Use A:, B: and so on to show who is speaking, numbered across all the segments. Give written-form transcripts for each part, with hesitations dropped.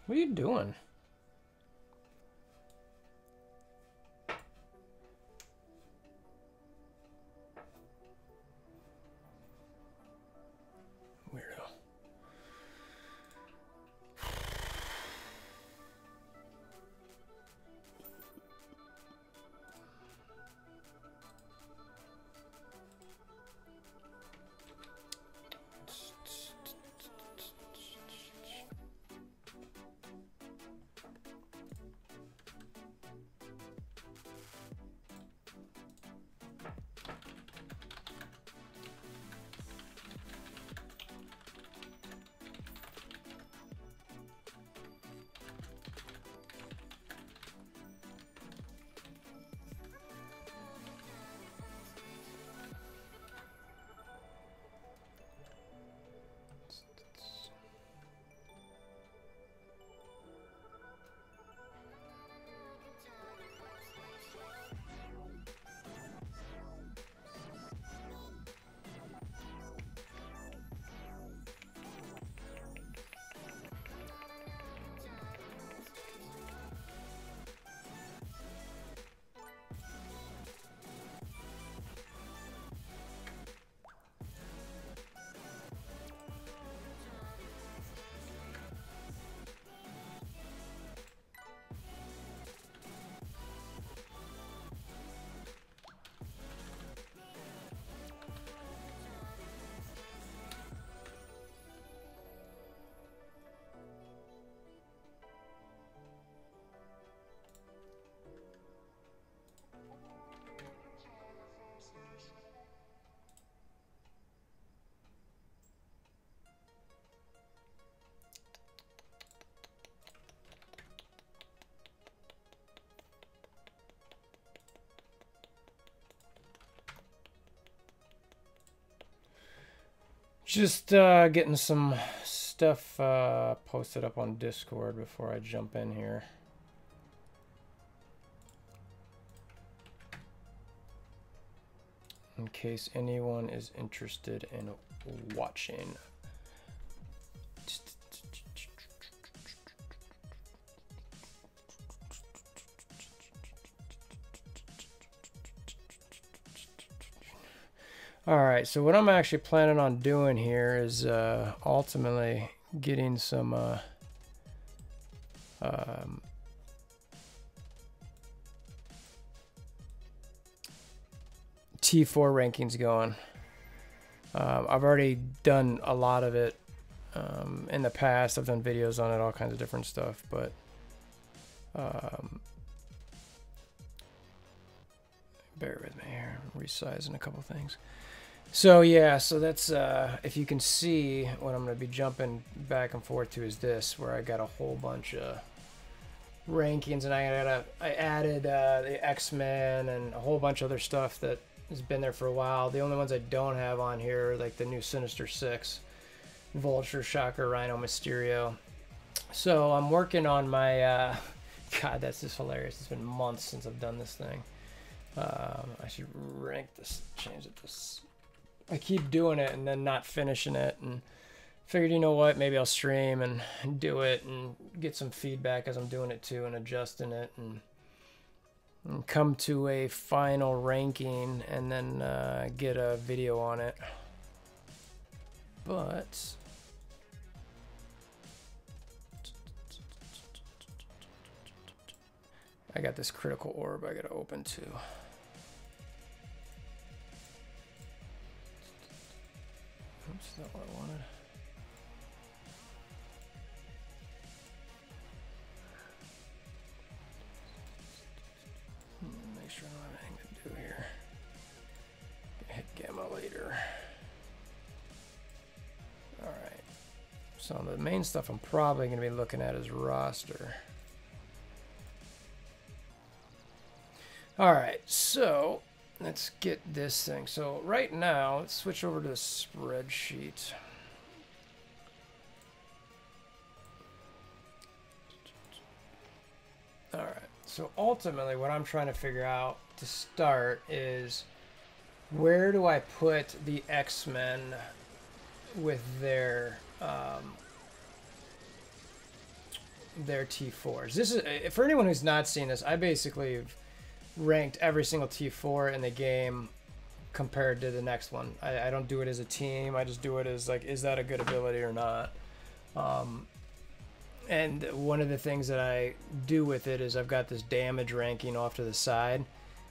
A: What are you doing? Weirdo. Just getting some stuff posted up on Discord before I jump in here. In case anyone is interested in watching. All right, so what I'm actually planning on doing here is ultimately getting some T4 rankings going. I've already done a lot of it in the past. I've done videos on it, all kinds of different stuff, but bear with me here. I'm resizing a couple things. So yeah, so that's if you can see what I'm going to be jumping back and forth to is this, where I got a whole bunch of rankings, and I added the X-Men and a whole bunch of other stuff that has been there for a while. The only ones I don't have on here are like the new Sinister Six, Vulture, Shocker, Rhino, Mysterio. So I'm working on my God, that's just hilarious. It's been months since I've done this thing. I should rank this, change it this. I keep doing it and then not finishing it, and figured, you know what, maybe I'll stream and do it and get some feedback as I'm doing it too, and adjusting it, and come to a final ranking, and then get a video on it. But I got this critical orb I gotta open too. Oops, not what I wanted. Make sure I don't have anything to do here. Hit gamma later. All right. So the main stuff I'm probably going to be looking at is roster. All right, so let's get this thing. So right now, let's switch over to the spreadsheet. All right, so ultimately what I'm trying to figure out to start is, where do I put the X-Men with their their T4s. This is, for anyone who's not seen this, I basically ranked every single T4 in the game compared to the next one. I don't do it as a team. I just do it as like, is that a good ability or not? And one of the things that I do with it is I've got this damage ranking off to the side,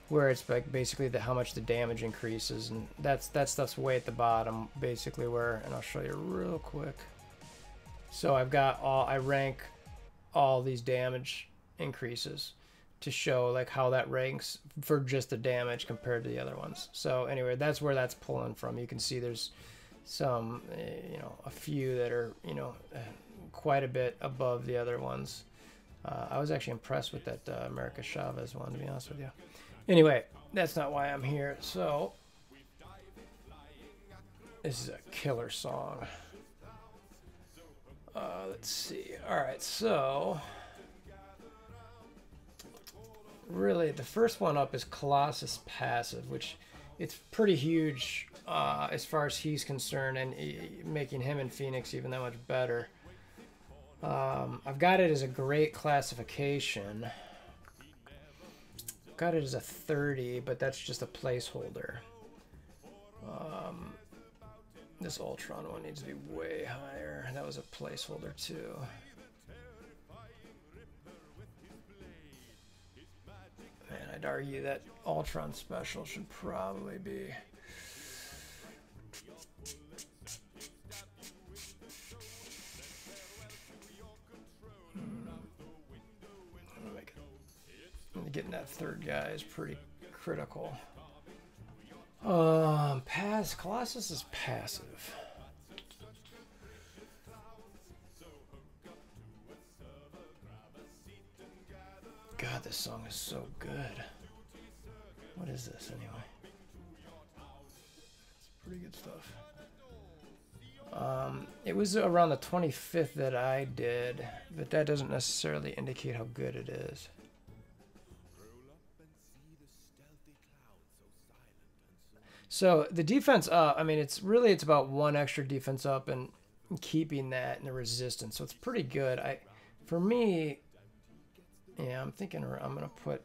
A: where it's like basically how much the damage increases, and that stuff's way at the bottom, basically where, and I'll show you real quick. So I've got I rank all these damage increases to show like how that ranks for just the damage compared to the other ones. So anyway, that's where that's pulling from. You can see there's some, you know, a few that are, you know, quite a bit above the other ones. I was actually impressed with that America Chavez one, to be honest with you. Anyway, that's not why I'm here. So this is a killer song. Let's see. All right, so really the first one up is Colossus Passive, which it's pretty huge as far as he's concerned, and making him and Phoenix even that much better. I've got it as a great classification. Got it as a 30, but that's just a placeholder. This Ultron one needs to be way higher. That was a placeholder too. Man, I'd argue that Ultron special should probably be... Getting that third guy is pretty critical. Colossus is passive. God, this song is so good. What is this anyway? It's pretty good stuff. It was around the 25th that I did, but that doesn't necessarily indicate how good it is. So the defense up, I mean, it's about one extra defense up and keeping that and the resistance. So it's pretty good. For me, yeah, I'm thinking I'm going to put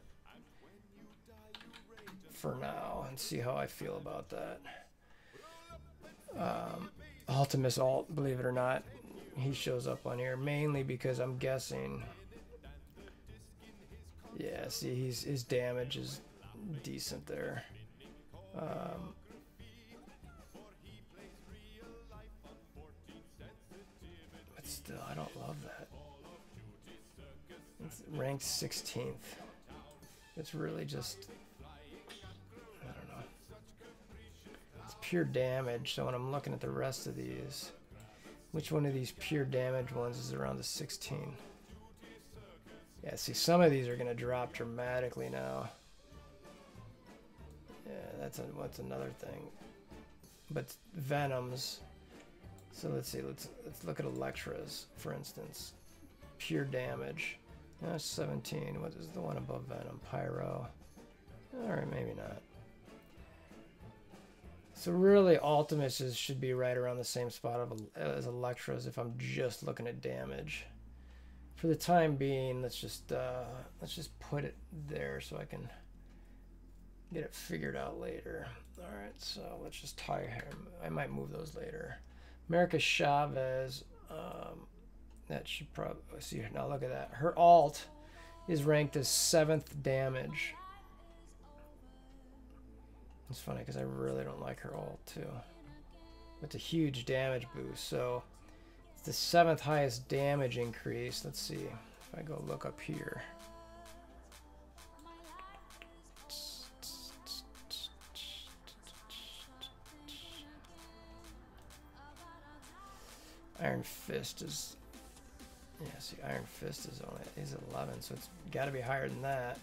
A: for now and see how I feel about that. Ultimus Alt, believe it or not, he shows up on here mainly because I'm guessing. Yeah, see, his damage is decent there. But still, I don't love that. It's ranked 16th. It's really just, I don't know. It's pure damage, so when I'm looking at the rest of these, which one of these pure damage ones is around the 16? Yeah, see, some of these are going to drop dramatically now. Yeah, what's another thing. But Venoms. So let's see. Let's look at Electras, for instance. Pure damage. 17. What is the one above Venom? Pyro. All right, maybe not. So really, Ultimus should be right around the same spot as Electras if I'm just looking at damage. For the time being, let's just put it there so I can get it figured out later. All right, so let's just tie him. I might move those later. America Chavez, that should probably, see here, now look at that. Her alt is ranked as 7th damage. It's funny because I really don't like her alt too. It's a huge damage boost, so it's the 7th highest damage increase. Let's see if I go look up here. Iron Fist is, yeah, see, Iron Fist is 11, so it's got to be higher than that.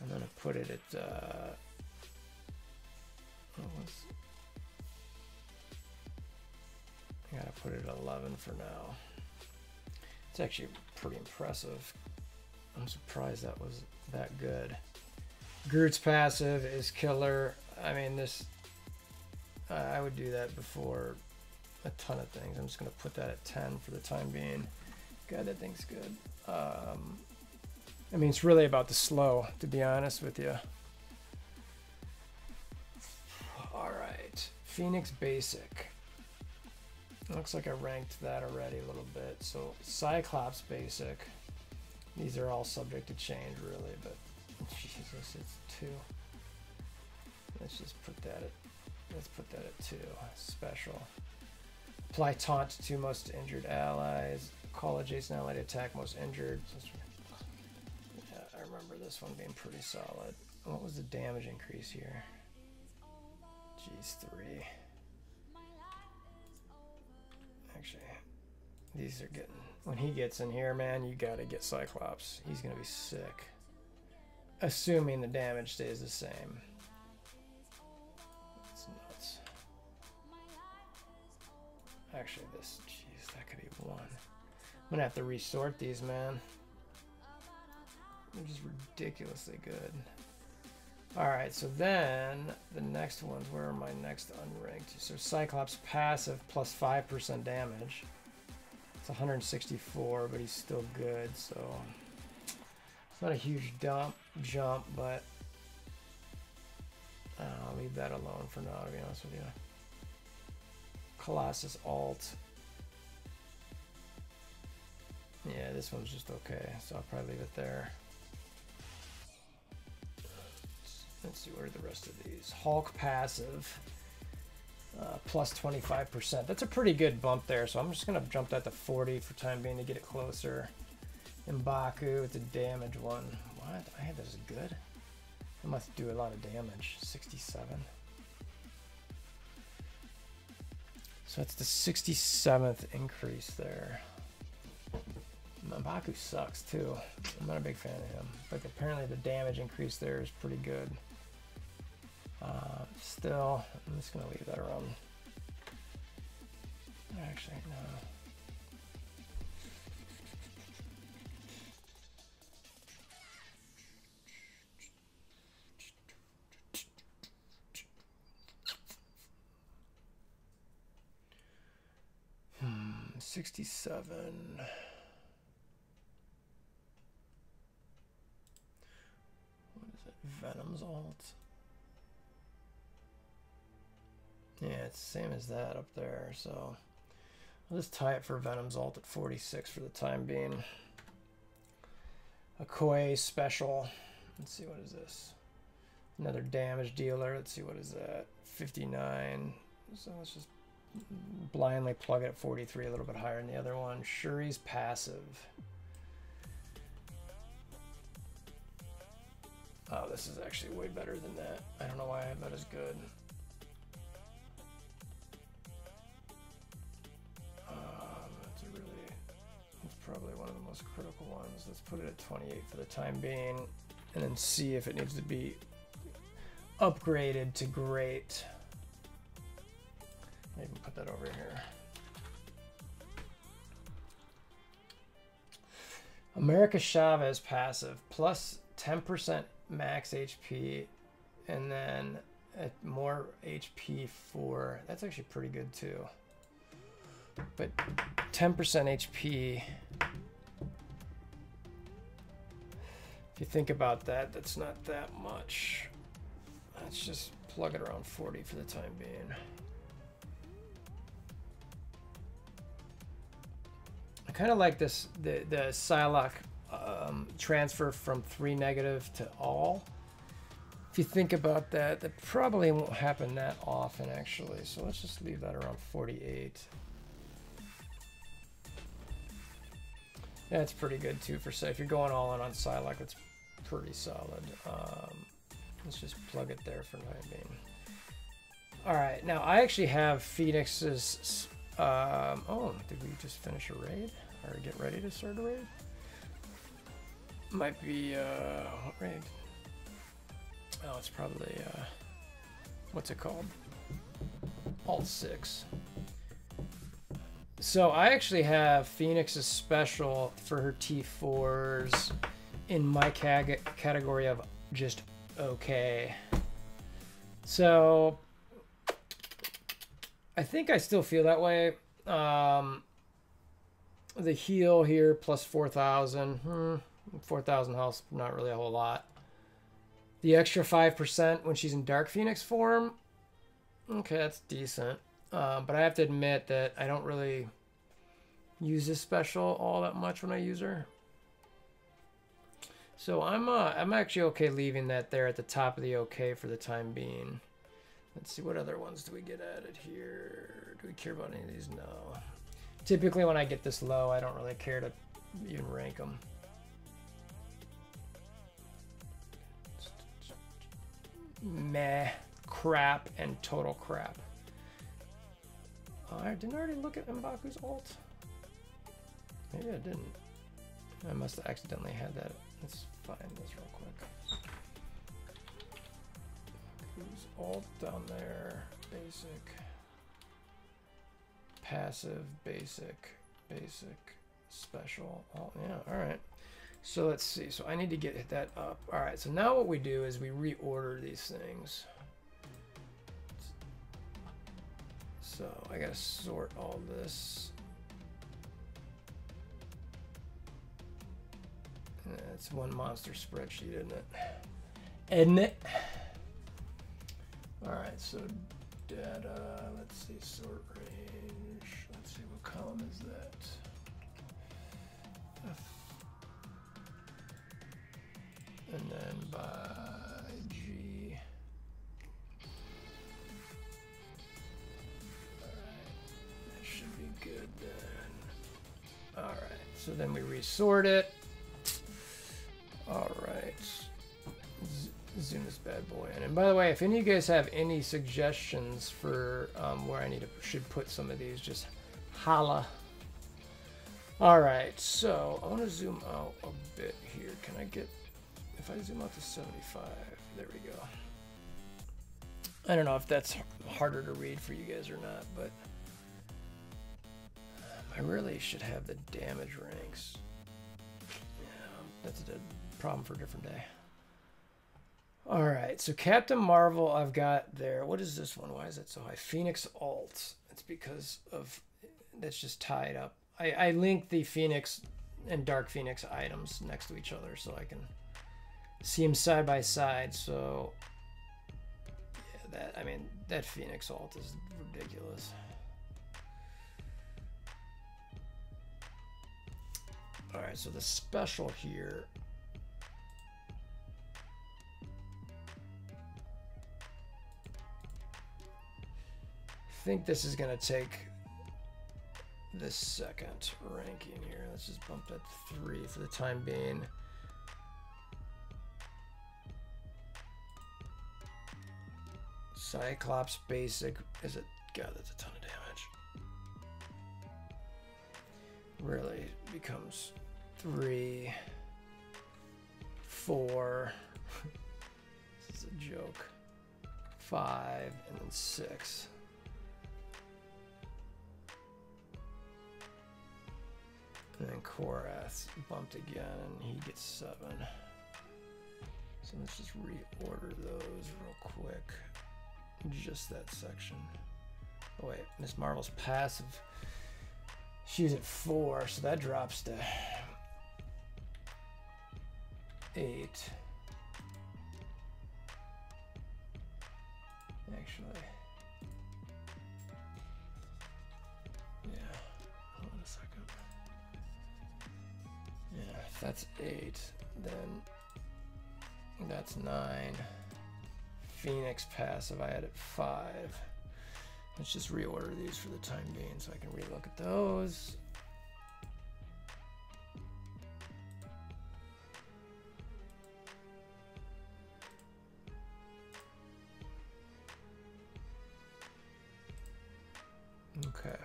A: I'm gonna put it at I gotta put it at 11 for now. It's actually pretty impressive. I'm surprised that was that good. Groot's passive is killer. I mean, this I would do that before a ton of things. I'm just going to put that at 10 for the time being. God, that thing's good. I mean, it's really about the slow, to be honest with you. All right, Phoenix Basic. Looks like I ranked that already a little bit. So Cyclops Basic. These are all subject to change, really, but Jesus, it's 2. Let's just put that at 2. Special. Apply taunt to 2 most injured allies. Call adjacent ally to attack most injured. Yeah, I remember this one being pretty solid. What was the damage increase here? Geez, 3. Actually, these are getting... When he gets in here, man, you gotta get Cyclops. He's gonna be sick. Assuming the damage stays the same. That's nuts. Actually, this... Jeez, that could be 1. I'm gonna have to resort these, man. They're just ridiculously good. Alright, so then the next ones, where are my next unranked? So Cyclops passive plus 5% damage. It's 164, but he's still good, so it's not a huge jump, but I'll leave that alone for now, to be honest with you. Colossus alt. Yeah, this one's just okay, so I'll probably leave it there. Let's see, what are the rest of these? Hulk passive, plus 25%. That's a pretty good bump there, so I'm just going to jump that to 40 for time being to get it closer. M'Baku, it's a damage one. What? I had this good? I must do a lot of damage. 67. So that's the 67th increase there. M'Baku sucks too. I'm not a big fan of him, but apparently the damage increase there is pretty good. Still, I'm just gonna leave that around. Actually, no. Hmm, 67. What is it? Venom's alt. Yeah, it's the same as that up there, so I'll just tie it for Venom's alt at 46 for the time being. Okoye special. Let's see, what is this? Another damage dealer. Let's see, what is that? 59. So let's just blindly plug it at 43, a little bit higher than the other one. Shuri's passive. Oh, this is actually way better than that. I don't know why I have that as good. Probably one of the most critical ones. Let's put it at 28 for the time being, and then see if it needs to be upgraded to great. Maybe put that over here. America Chavez passive, plus 10% max HP, and then more HP for, that's actually pretty good too. But 10% HP, if you think about that, that's not that much. Let's just plug it around 40 for the time being. I kind of like this, the Psylocke transfer from 3 negative to all. If you think about that, that probably won't happen that often actually. So let's just leave that around 48. Yeah, it's pretty good too for say if you're going all in on Psylocke, it's pretty solid. Let's just plug it there for the time being. All right, now I actually have Phoenix's. Oh, did we just finish a raid or get ready to start a raid? Might be what raid? Oh, it's probably what's it called? Alt 6. So I actually have Phoenix's special for her T4s in my category of just okay. So I think I still feel that way. The heal here plus 4,000. 4,000 health, not really a whole lot. The extra 5% when she's in Dark Phoenix form. Okay, that's decent. But I have to admit that I don't really use this special all that much when I use her. So I'm actually okay leaving that there at the top of the okay for the time being. Let's see, what other ones do we get added here? Do we care about any of these? No. Typically when I get this low, I don't really care to even rank them. Meh, crap, and total crap. I didn't already look at M'Baku's ult. Maybe I didn't. I must have accidentally had that. Let's find this real quick. Who's ult down there? Basic. Passive, basic, special. Oh, yeah, all right. So let's see. So I need to get that up. All right, so now what we do is we reorder these things. So I gotta sort all this. It's one monster spreadsheet, isn't it? Isn't it? All right, so data, let's see, sort range. Let's see, what column is that? And then by G. All right, that should be good then. All right, so then we resort it. All right, zoom this bad boy in. And by the way, if any of you guys have any suggestions for where I should put some of these, just holla. All right, so I want to zoom out a bit here. Can I get, if I zoom out to 75, there we go. I don't know if that's harder to read for you guys or not, but I really should have the damage ranks. Yeah, that's a problem for a different day. All right, so Captain Marvel I've got there. What is this one? Why is it so high? Phoenix alt. It's because of, that's just tied up. I linked the Phoenix and Dark Phoenix items next to each other so I can see them side by side. So yeah, I mean, that Phoenix alt is ridiculous. All right, so the special here. I think this is gonna take this second ranking here. Let's just bump that to 3 for the time being. Cyclops basic, is it? God, that's a ton of damage. Really becomes 3, 4. This is a joke. 5 and then 6. And then Korath bumped again, and he gets 7. So let's just reorder those real quick. Just that section. Oh wait, Miss Marvel's passive. She's at 4, so that drops to 8. Actually. Yeah, hold on a second. Yeah, if that's 8, then that's 9. Phoenix passive, I had it 5. Let's just reorder these for the time being so I can relook at those. Okay.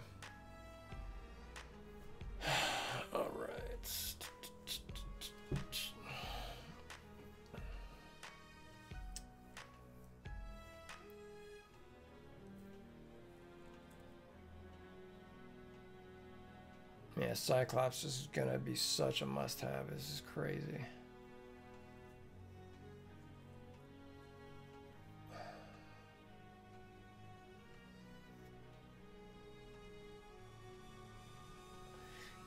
A: All right. Yeah, Cyclops is gonna be such a must-have. This is crazy.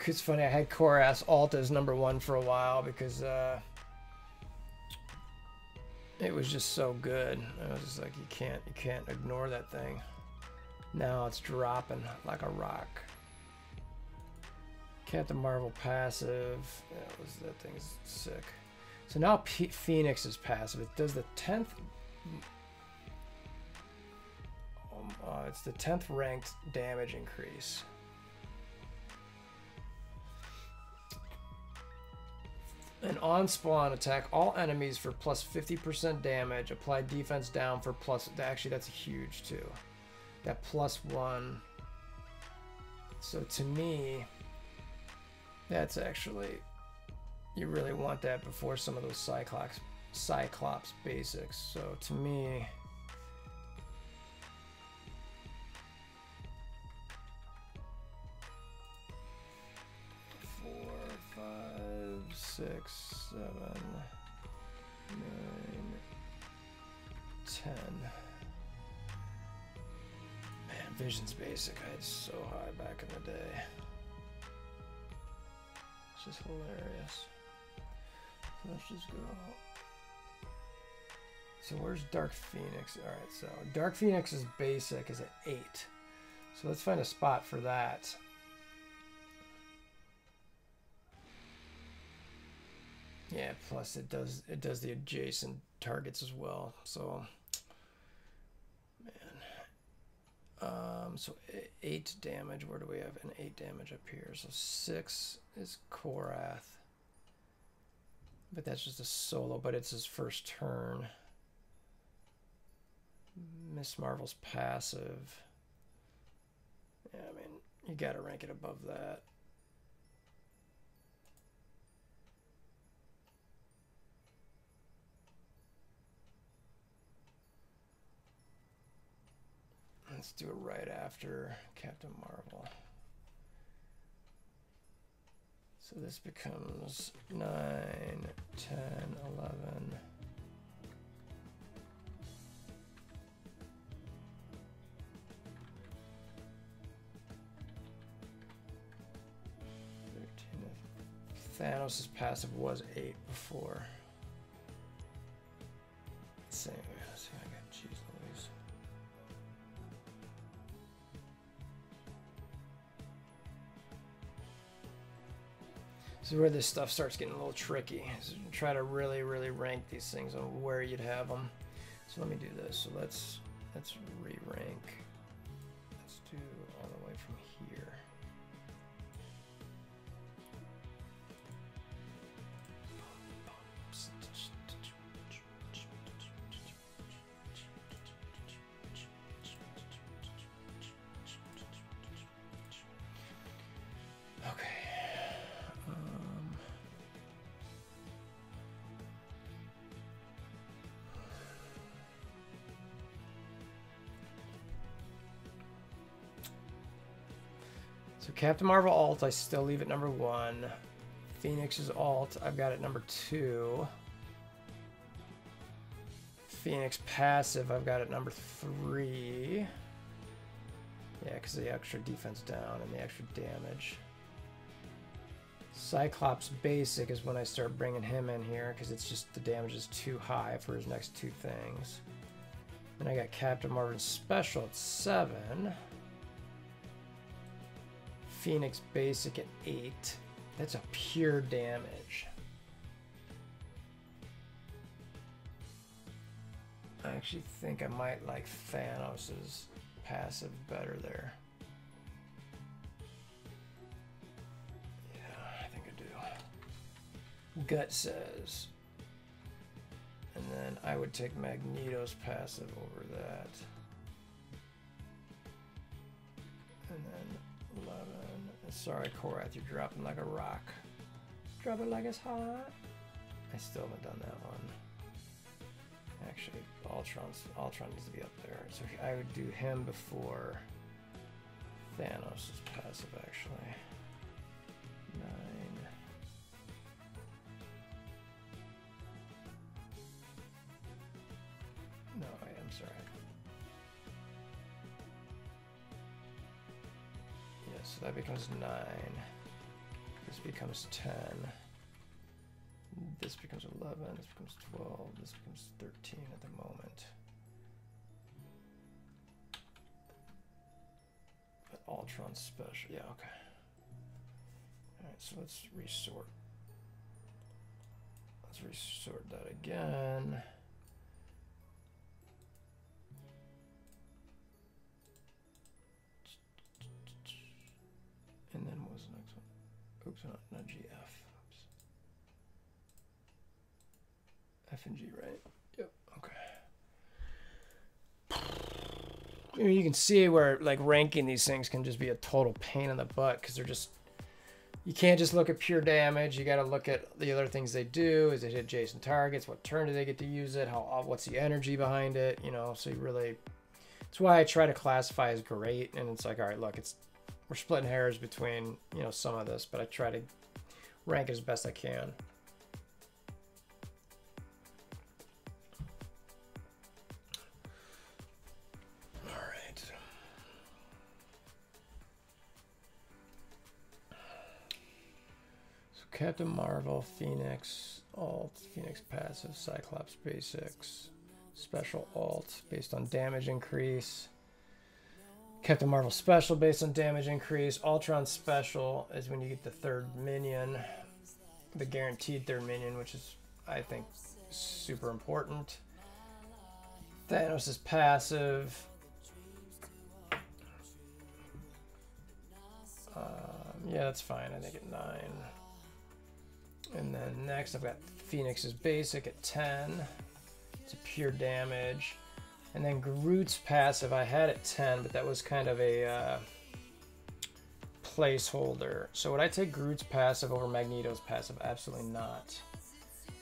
A: It's funny, I had Korath's alt as #1 for a while because it was just so good. I was just like, you can't ignore that thing. Now it's dropping like a rock. Captain Marvel passive. That thing's sick. So now Phoenix is passive. It does the 10th. It's the 10th ranked damage increase. An on-spawn attack all enemies for plus 50% damage. Apply defense down for plus. Actually, that's huge too. That +1. So to me, that's actually, you really want that before some of those Cyclops basics. So to me, 4, 5, 6, 7, 9, 10. Man, Vision's basic. I had so high back in the day. It's just hilarious. So let's just go. So where's Dark Phoenix? All right, so Dark Phoenix's basic is at 8. So let's find a spot for that. Yeah, plus it does the adjacent targets as well. So man, so 8 damage. Where do we have an 8 damage up here? So 6 is Korath, but that's just a solo. But it's his first turn. Miss Marvel's passive. Yeah, I mean, you gotta rank it above that. Let's do it right after Captain Marvel. So this becomes 9, 10, 11. Thanos' passive was 8 before. Same. See, I got cheese Louise. This is where this stuff starts getting a little tricky. So try to really rank these things on where you'd have them. So let me do this. So let's re-rank. Let's do all the way from here. So Captain Marvel alt, I still leave at #1. Phoenix's alt, I've got it #2. Phoenix passive, I've got it #3. Yeah, because of the extra defense down and the extra damage. Cyclops basic is when I start bringing him in here because it's just the damage is too high for his next 2 things. Then I got Captain Marvel special at 7. Phoenix basic at 8. That's a pure damage. I actually think I might like Thanos' passive better there. Yeah, I think I do. Gut says. And then I would take Magneto's passive over that. And then 11. Sorry, Korath, you're dropping like a rock. Drop it like it's hot. I still haven't done that one. Actually, Ultron needs to be up there. So I would do him before Thanos' passive, actually. 9. No, I'm sorry. So that becomes 9. This becomes 10. This becomes 11. This becomes 12. This becomes 13 at the moment. But Ultron special. Yeah, okay. All right, so let's resort. Let's resort that again. And then what was the next one? Oops, not GF. Oops. F and G, right? Yep, okay. I mean, you can see where like ranking these things can just be a total pain in the butt because they're just, you can't just look at pure damage. You got to look at the other things they do. Is it hit adjacent targets? What turn do they get to use it? What's the energy behind it? You know, so you really, that's why I try to classify as great. And it's like, all right, look, we're splitting hairs between, you know, some of this, but I try to rank it as best I can. All right. So Captain Marvel, Phoenix, alt, Phoenix passive, Cyclops basics, special alt based on damage increase. Captain Marvel special based on damage increase. Ultron special is when you get the third minion, the guaranteed third minion, which is, I think, super important. Thanos is passive. Yeah, that's fine. I think at 9. And then next I've got Phoenix is basic at 10. It's a pure damage. And then Groot's passive, I had it 10, but that was kind of a placeholder. So would I take Groot's passive over Magneto's passive? Absolutely not.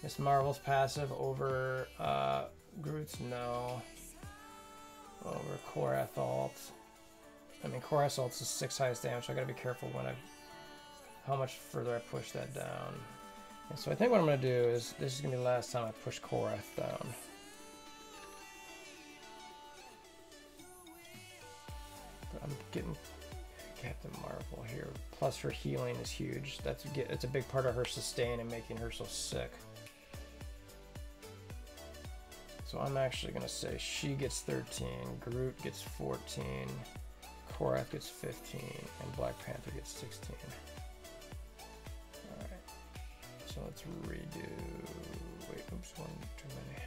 A: Miss Marvel's passive over Groot's? No. Over Korath alt. I mean, Korath alt's the 6th highest damage, so I gotta be careful when how much further I push that down. And so I think what I'm gonna do is, this is gonna be the last time I push Korath down. I'm getting Captain Marvel here. Plus her healing is huge. It's a big part of her sustain and making her so sick. So I'm actually going to say she gets 13, Groot gets 14, Korath gets 15, and Black Panther gets 16. Alright. So let's redo... Wait, oops, one too many.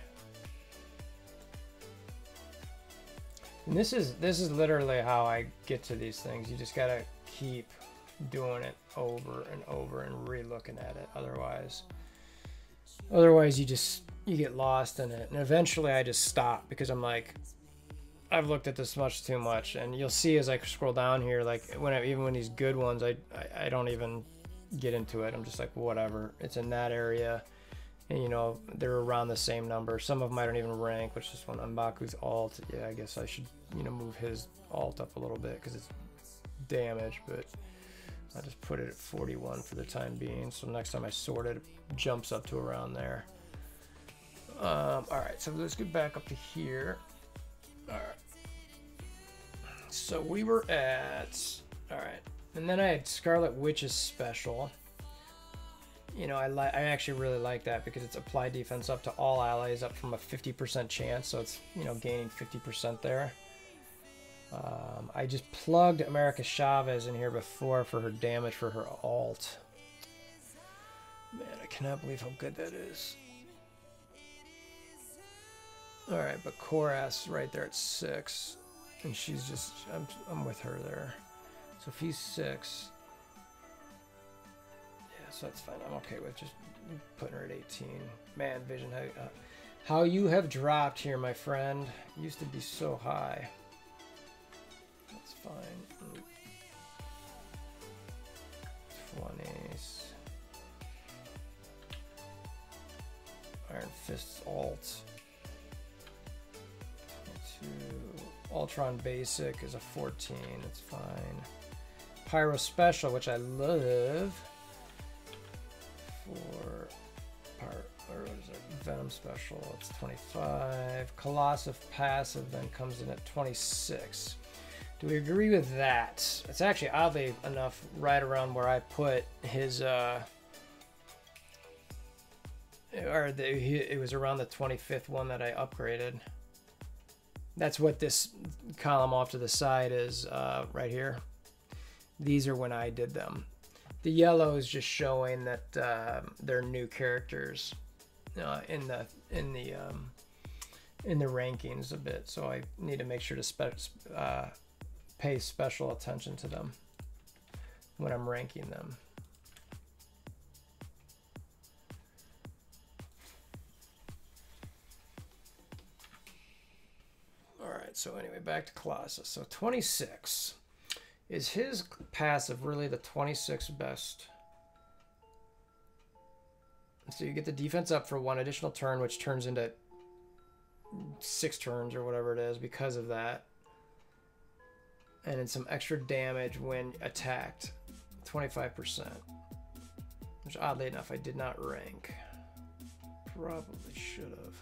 A: And this is literally how I get to these things. You just gotta keep doing it over and over and re-looking at it. Otherwise you get lost in it. And eventually I just stop because I'm like, I've looked at this much too much. And you'll see as I scroll down here, like even when these good ones, I don't even get into it. I'm just like, whatever. It's in that area. And, you know, they're around the same number. Some of them I don't even rank, which is one M'Baku's alt. Yeah, I guess I should, you know, move his alt up a little bit because it's damage, but I'll just put it at 41 for the time being. So next time I sort it, it jumps up to around there. All right, so let's get back up to here. All right. So we were at, all right. And then I had Scarlet Witch's special. You know, I actually really like that because it's applied defense up to all allies up from a 50% chance. So it's, you know, gaining 50% there. I just plugged America Chavez in here before for her damage for her alt. Man, I cannot believe how good that is. All right, but Korath's right there at 6. And she's just, I'm with her there. So if he's 6... So that's fine. I'm okay with just putting her at 18. Man, Vision, how you have dropped here, my friend. Used to be so high. That's fine. 20s. Iron Fist's alt. 22. Ultron Basic is a 14. That's fine. Pyro Special, which I love. For or is it Venom Special, it's 25. Colossal Passive then comes in at 26. Do we agree with that? It's actually oddly enough right around where I put his it was around the 25th one that I upgraded. That's what this column off to the side is right here. These are when I did them. The yellow is just showing that they're new characters in the rankings a bit. So I need to make sure to pay special attention to them when I'm ranking them. All right, so anyway, back to Colossus. So 26. Is his passive really the 26th best? So you get the defense up for 1 additional turn, which turns into 6 turns or whatever it is because of that. And then some extra damage when attacked, 25%. Which oddly enough, I did not rank. Probably should have.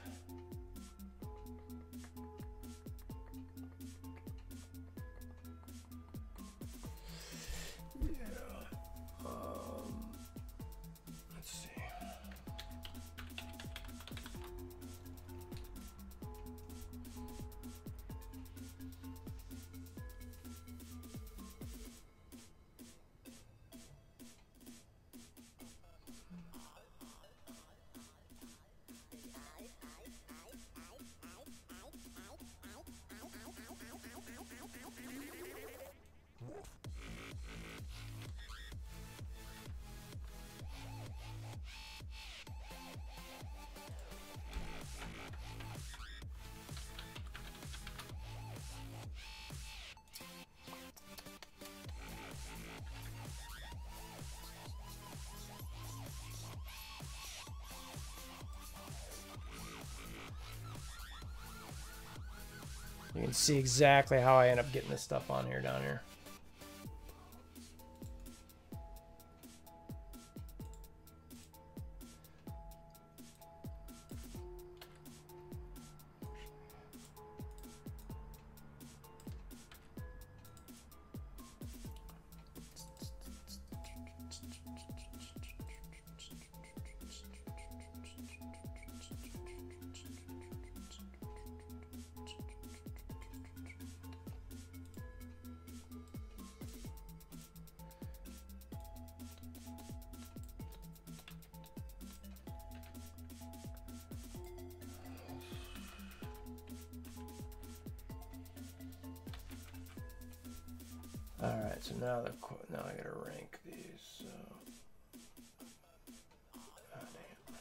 A: You can see exactly how I end up getting this stuff on here, down here. All right, so now I gotta rank these. So. Oh, damn.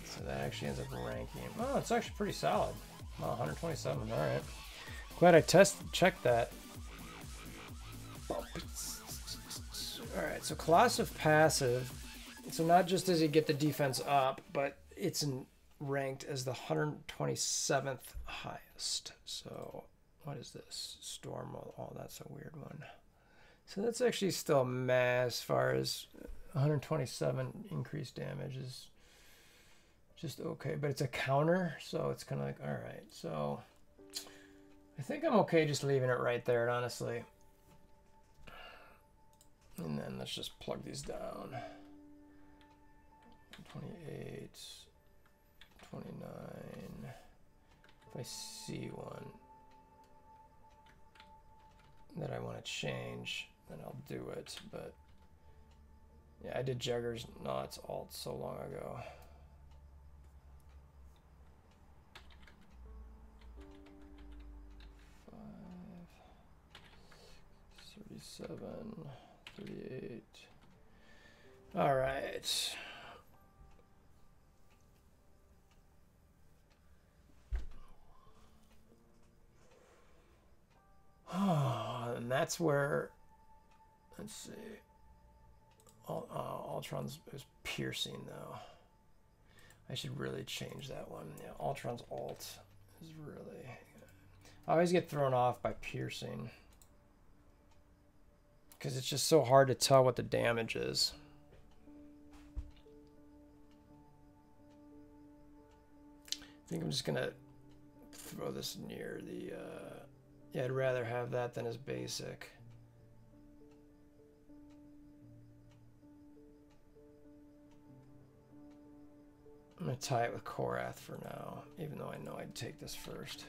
A: So that actually ends up ranking. Oh, it's actually pretty solid. Oh, 127. All right. Glad I checked that. All right. So Colossus passive. So not just does he get the defense up, but it's ranked as the 127th highest. So what is this? Storm. Oh, that's a weird one. So that's actually still meh as far as 127 increased damage is. Just okay, but it's a counter, so it's kind of like, all right. So I think I'm okay just leaving it right there, honestly. And then let's just plug these down. 28, 29. If I see one that I want to change, then I'll do it. But yeah, I did Jugger's Knots alt so long ago. 37, 38. All right. Oh, and that's where, let's see. Ultron's is piercing though. I should really change that one. Yeah, Ultron's alt is really. I always get thrown off by piercing because it's just so hard to tell what the damage is. I think I'm just gonna throw this near the. Yeah, I'd rather have that than as basic. I'm gonna tie it with Korath for now, even though I know I'd take this first.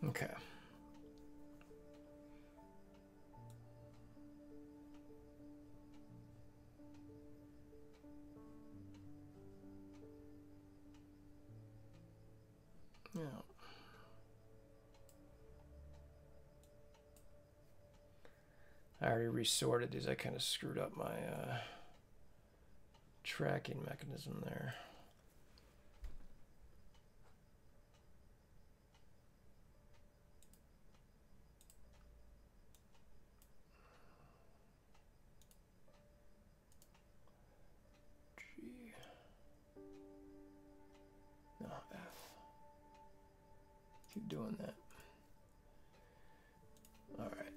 A: Okay. Yeah. I already resorted these. I kind of screwed up my tracking mechanism there. G. No, F. Keep doing that. All right.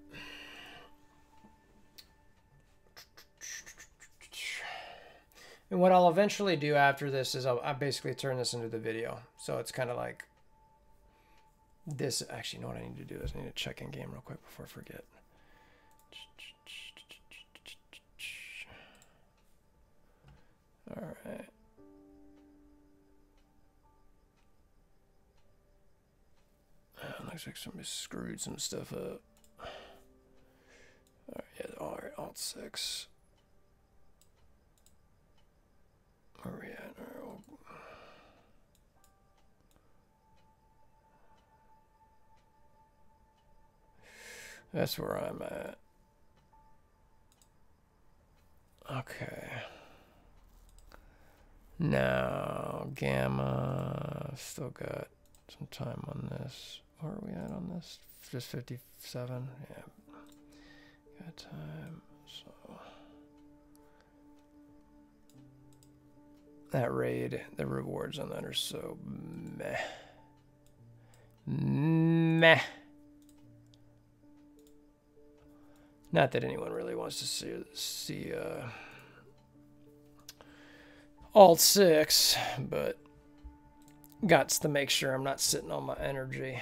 A: And what I'll eventually do after this is I'll basically turn this into the video. So it's kind of like this. Actually, you know what I need to do is I need to check in game real quick before I forget. All right. Looks like somebody screwed some stuff up. All right, yeah, all right, Alt 6. Where are we at? That's where I'm at. Okay. Now, Gamma. Still got some time on this. Where are we at on this? Just 57? Yeah. Got time. So. That raid, the rewards on that are so meh. Meh. Not that anyone really wants to see Alt 6, but gots to make sure I'm not sitting on my energy.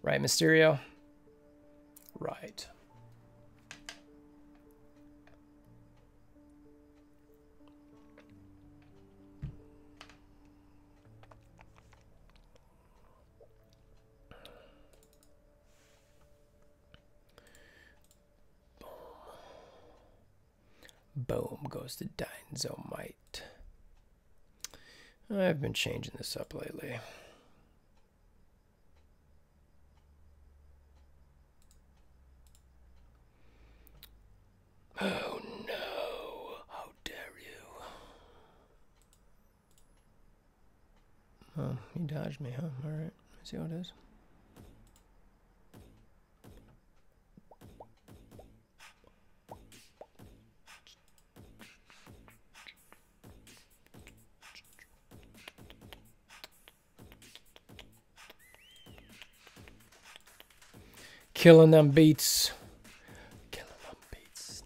A: Right, Mysterio? Right. Boom goes to Dynamite. I've been changing this up lately. Oh no, how dare you. Oh, he dodged me, huh? Alright, let's see how it is. Killing them beats. Killing them beats.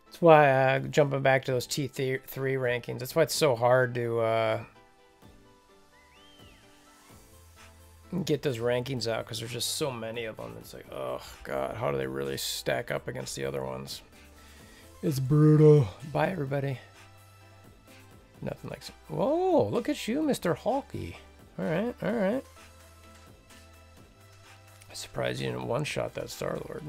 A: That's why jumping back to those T3 rankings. That's why it's so hard to get those rankings out, because there's just so many of them. It's like, oh god, how do they really stack up against the other ones? It's brutal. Bye everybody. Nothing like, whoa, look at you, Mr. Hulky. All right, all right. I'm surprised you didn't one-shot that Star-Lord.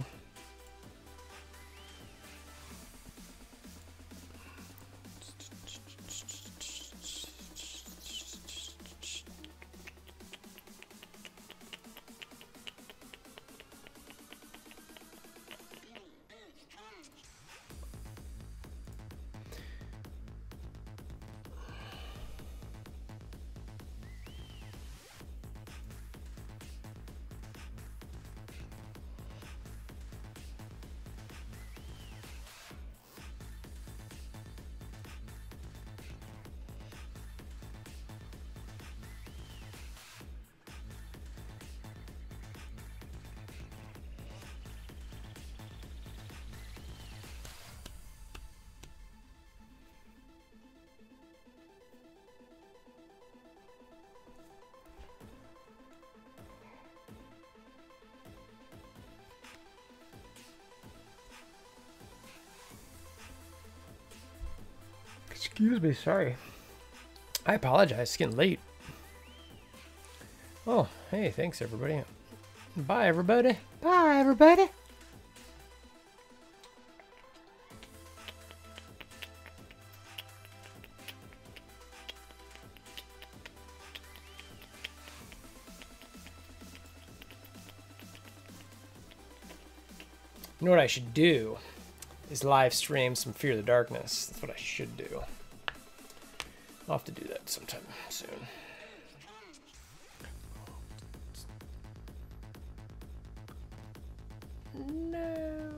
A: Excuse me, sorry. I apologize, it's getting late. Oh, hey, thanks everybody. Bye everybody. Bye everybody. You know what I should do is live stream some Fear the Darkness. That's what I should do. I'll have to do that sometime soon. No.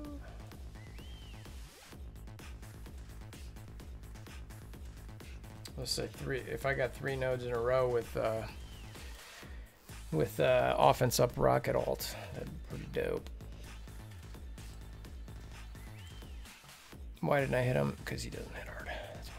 A: Let's say 3. If I got 3 nodes in a row with offense up rocket alt, that'd be pretty dope. Why didn't I hit him? Because he doesn't hit hard. That's why.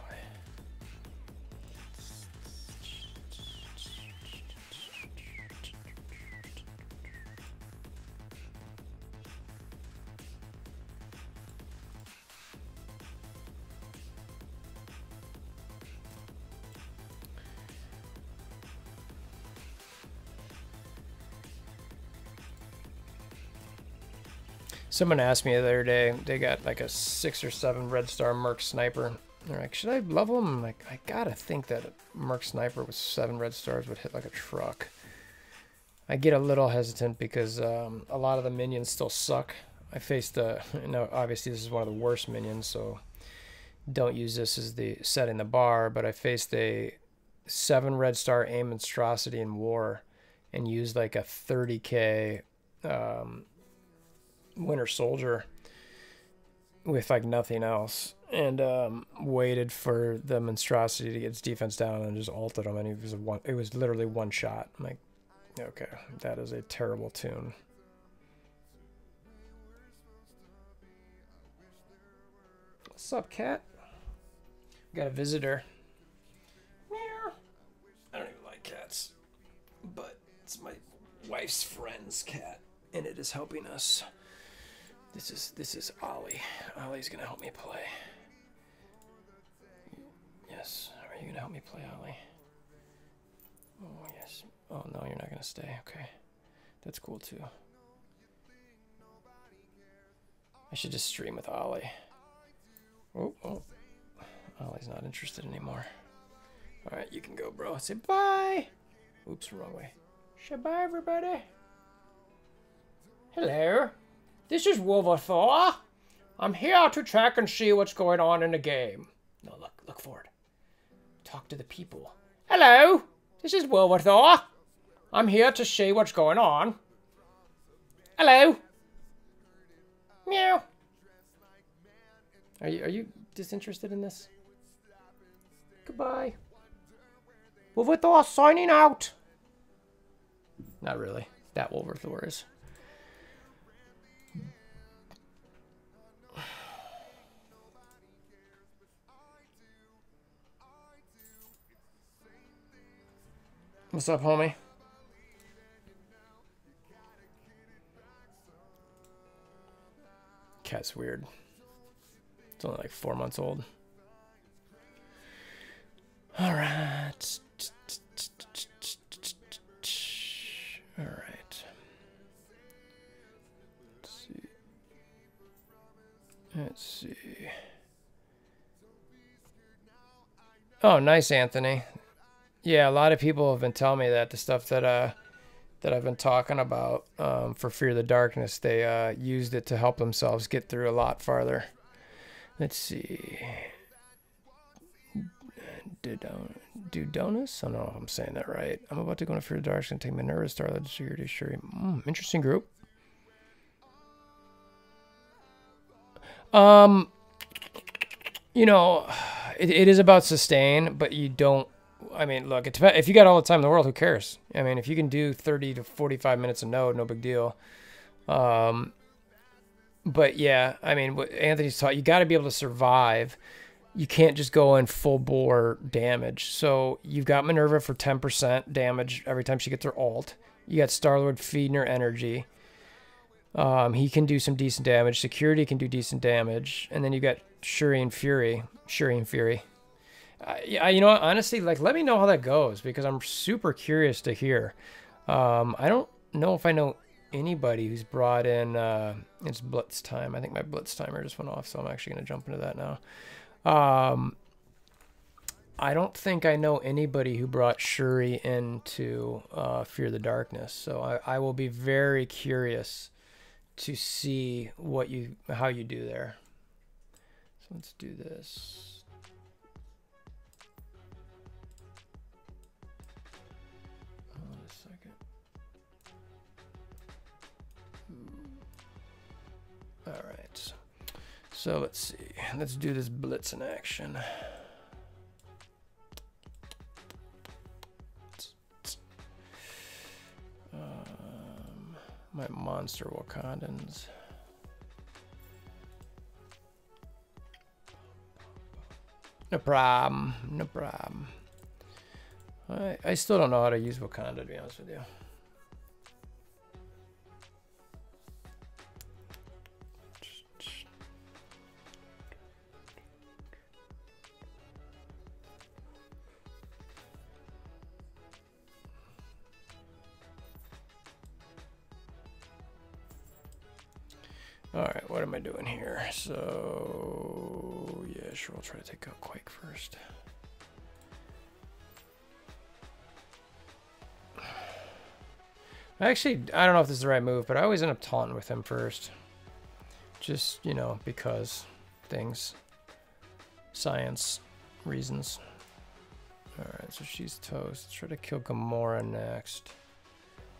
A: Someone asked me the other day, they got like a 6 or 7 red star Merc sniper. They're like, should I level them? I'm like, I gotta think that a Merc sniper with 7 red stars would hit like a truck. I get a little hesitant because a lot of the minions still suck. I faced obviously this is one of the worst minions, so don't use this as the setting the bar, but I faced a 7 red star aim monstrosity in war and used like a 30k Winter Soldier with like nothing else, and waited for the monstrosity to get its defense down and just ulted him, and it was literally one shot. I'm like, okay, that is a terrible tune. What's up, cat? Got a visitor. Meow. I don't even like cats, but it's my wife's friend's cat, and it is helping us. This is Ollie. Ollie's gonna help me play. Yes. Are you gonna help me play, Ollie? Oh yes. Oh no, you're not gonna stay. Okay. That's cool too. I should just stream with Ollie. Oh. Ollie's not interested anymore. Alright, you can go, bro. Say bye! Oops, wrong way. Say bye, everybody. Hello. This is WolverThor. I'm here to check and see what's going on in the game. No, look forward. Talk to the people. Hello, this is WolverThor. I'm here to see what's going on. Hello. Meow. Are you disinterested in this? Goodbye. WolverThor signing out. Not really. That WolverThor is. What's up, homie? Cat's weird. It's only like 4 months old. All right. All right. Let's see. Oh, nice, Anthony. Yeah, a lot of people have been telling me that the stuff that I've been talking about for Fear the Darkness, they used it to help themselves get through a lot farther. Let's see. Dudonus? I don't know if I'm saying that right. I'm about to go into Fear the Darkness and take Minerva Starlight Security. Sure. Interesting group. You know, it is about sustain, but you don't. I mean, look, it depends. If you got all the time in the world, who cares? I mean, if you can do 30 to 45 minutes a node, no big deal. But yeah, I mean, what Anthony's taught, you got to be able to survive. You can't just go in full bore damage. So you've got Minerva for 10% damage every time she gets her ult. You got Star-Lord feeding her energy. He can do some decent damage. Security can do decent damage. And then you got Shuri and Fury. Yeah, you know what? Honestly, like, let me know how that goes because I'm super curious to hear. I don't know if I know anybody who's brought in. It's blitz time. I think my blitz timer just went off, so I'm actually going to jump into that now. I don't think I know anybody who brought Shuri into Fear the Darkness, so I will be very curious to see how you do there. So let's do this. Hold on a second. All right. So let's see. Let's do this blitz in action. My monster Wakandans. No problem. No problem. I still don't know how to use Wakanda, to be honest with you. All right, what am I doing here? So, yeah, sure, we'll try to take out Quake first. Actually, I don't know if this is the right move, but I always end up taunting with him first. Just, you know, because things. Science reasons. All right, so she's toast. Let's try to kill Gamora next.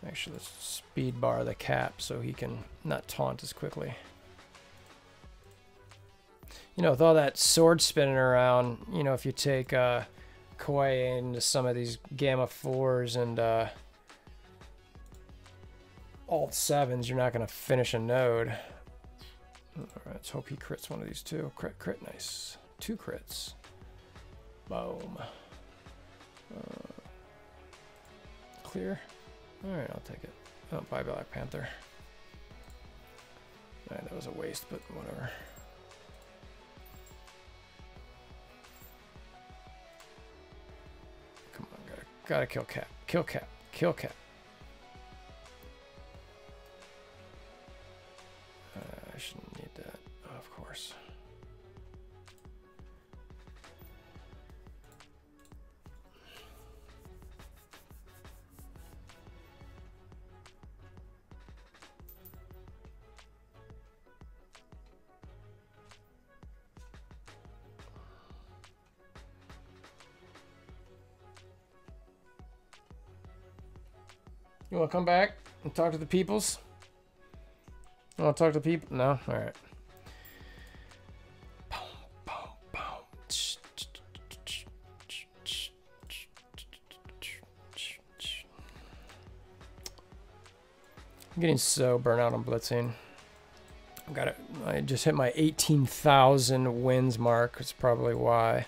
A: Actually, let's speed bar the Cap so he can not taunt as quickly. You know, with all that sword spinning around, you know, if you take Kawaii into some of these Gamma 4s and Alt 7s, you're not going to finish a node. All right, let's hope he crits one of these two. Crit, crit, nice. 2 crits. Boom. Clear. Alright, I'll take it. Oh, bye Black Panther. Alright, that was a waste, but whatever. Come on, gotta kill Cap. Kill Cap. Kill Cap. I shouldn't need that. Oh, of course. You want to come back and talk to the peoples? You want to talk to people? No? Alright. I'm getting so burnt out on blitzing. I just hit my 18,000 wins mark. That's probably why.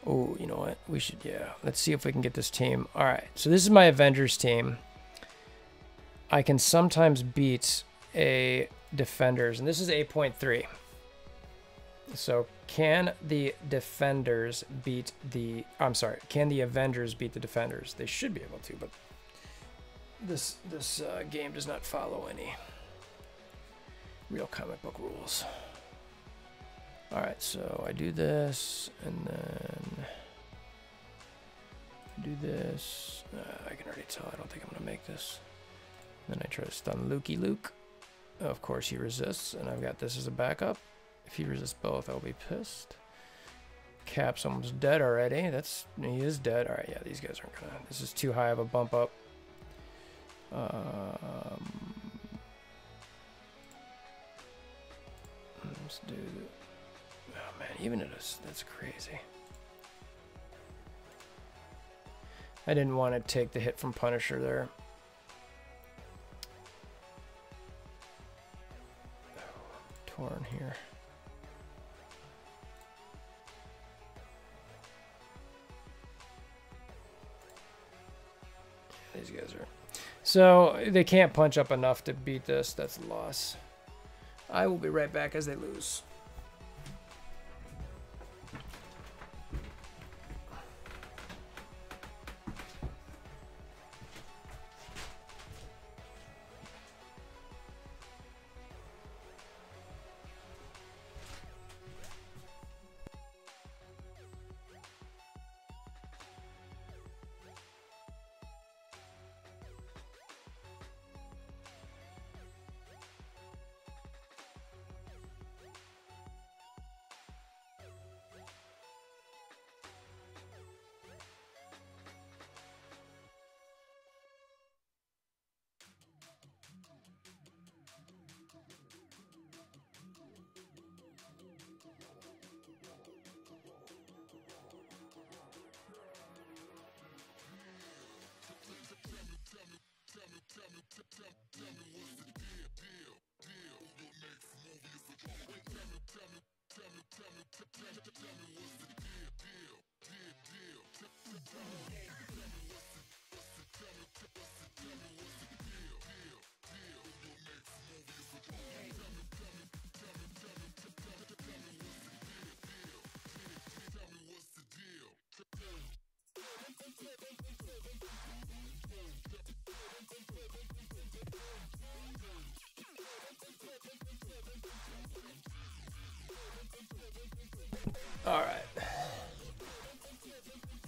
A: Oh, you know what? We should, yeah. Let's see if we can get this team. All right, so this is my Avengers team. I can sometimes beat a Defenders, and this is 8.3. So can the Defenders beat the... I'm sorry. Can the Avengers beat the Defenders? They should be able to, but this game does not follow any real comic book rules. All right, so I do this, and then I do this. I can already tell I don't think I'm gonna make this. Then I try to stun Luke. Of course he resists, and I've got this as a backup. If he resists both, I'll be pissed. Cap's almost dead already. He is dead. All right, yeah, these guys aren't gonna. This is too high of a bump up. Let's do. Oh man, even it is. That's crazy. I didn't want to take the hit from Punisher there. Torn here. These guys are... So, they can't punch up enough to beat this. That's a loss. I will be right back as they lose. All right.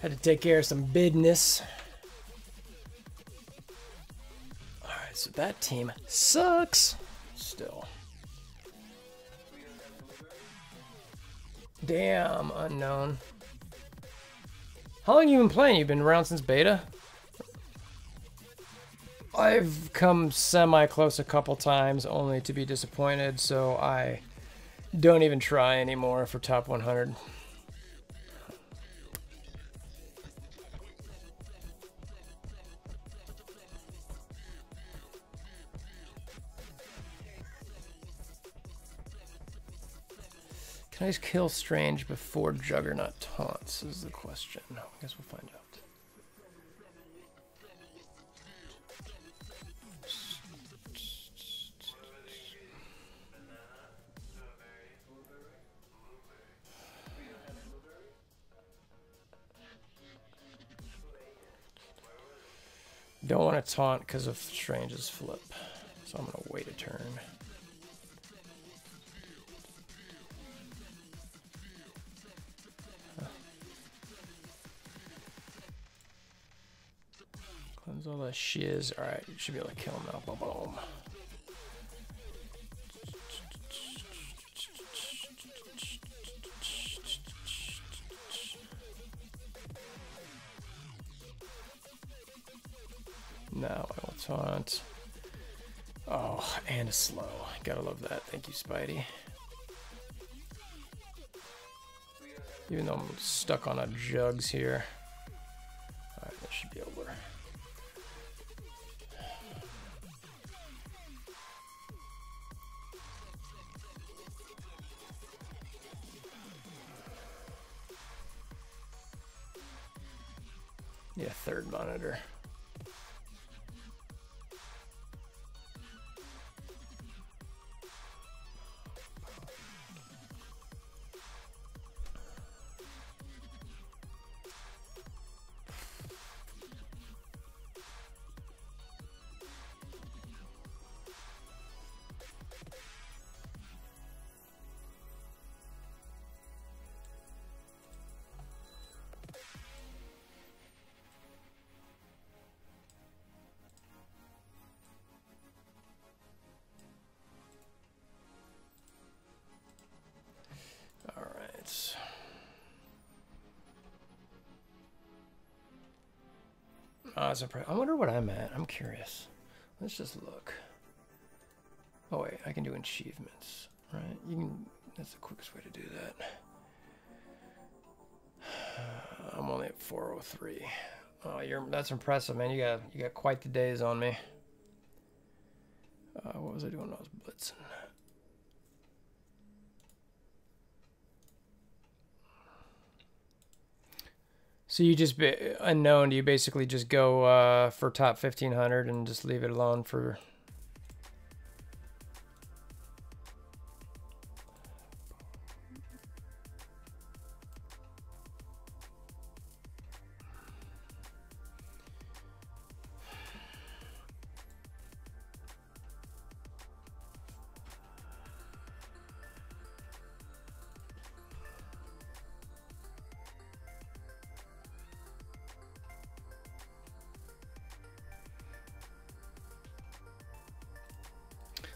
A: Had to take care of some business. All right, so that team sucks. Still. Damn, unknown. How long have you been playing? You've been around since beta? I've come semi-close a couple times, only to be disappointed, so I don't even try anymore for top 100. Can I just kill Strange before Juggernaut taunts is the question. I guess we'll find out. Don't want to taunt because of Strange's flip, so I'm going to wait a turn. Cleanse all that shiz. Alright, you should be able to kill him now. Boom, boom. Now I will taunt. Oh, and a slow. Gotta love that. Thank you, Spidey. Even though I'm stuck on a jugs here. Alright, that should be over. Need a third monitor. I wonder what I'm at. I'm curious. Let's just look. Oh wait, I can do achievements, right? You can. That's the quickest way to do that. I'm only at 403. Oh, that's impressive, man. You got quite the days on me. What was I doing when I was blitzing? So you just unknown. Do you basically just go for top 1500 and just leave it alone for?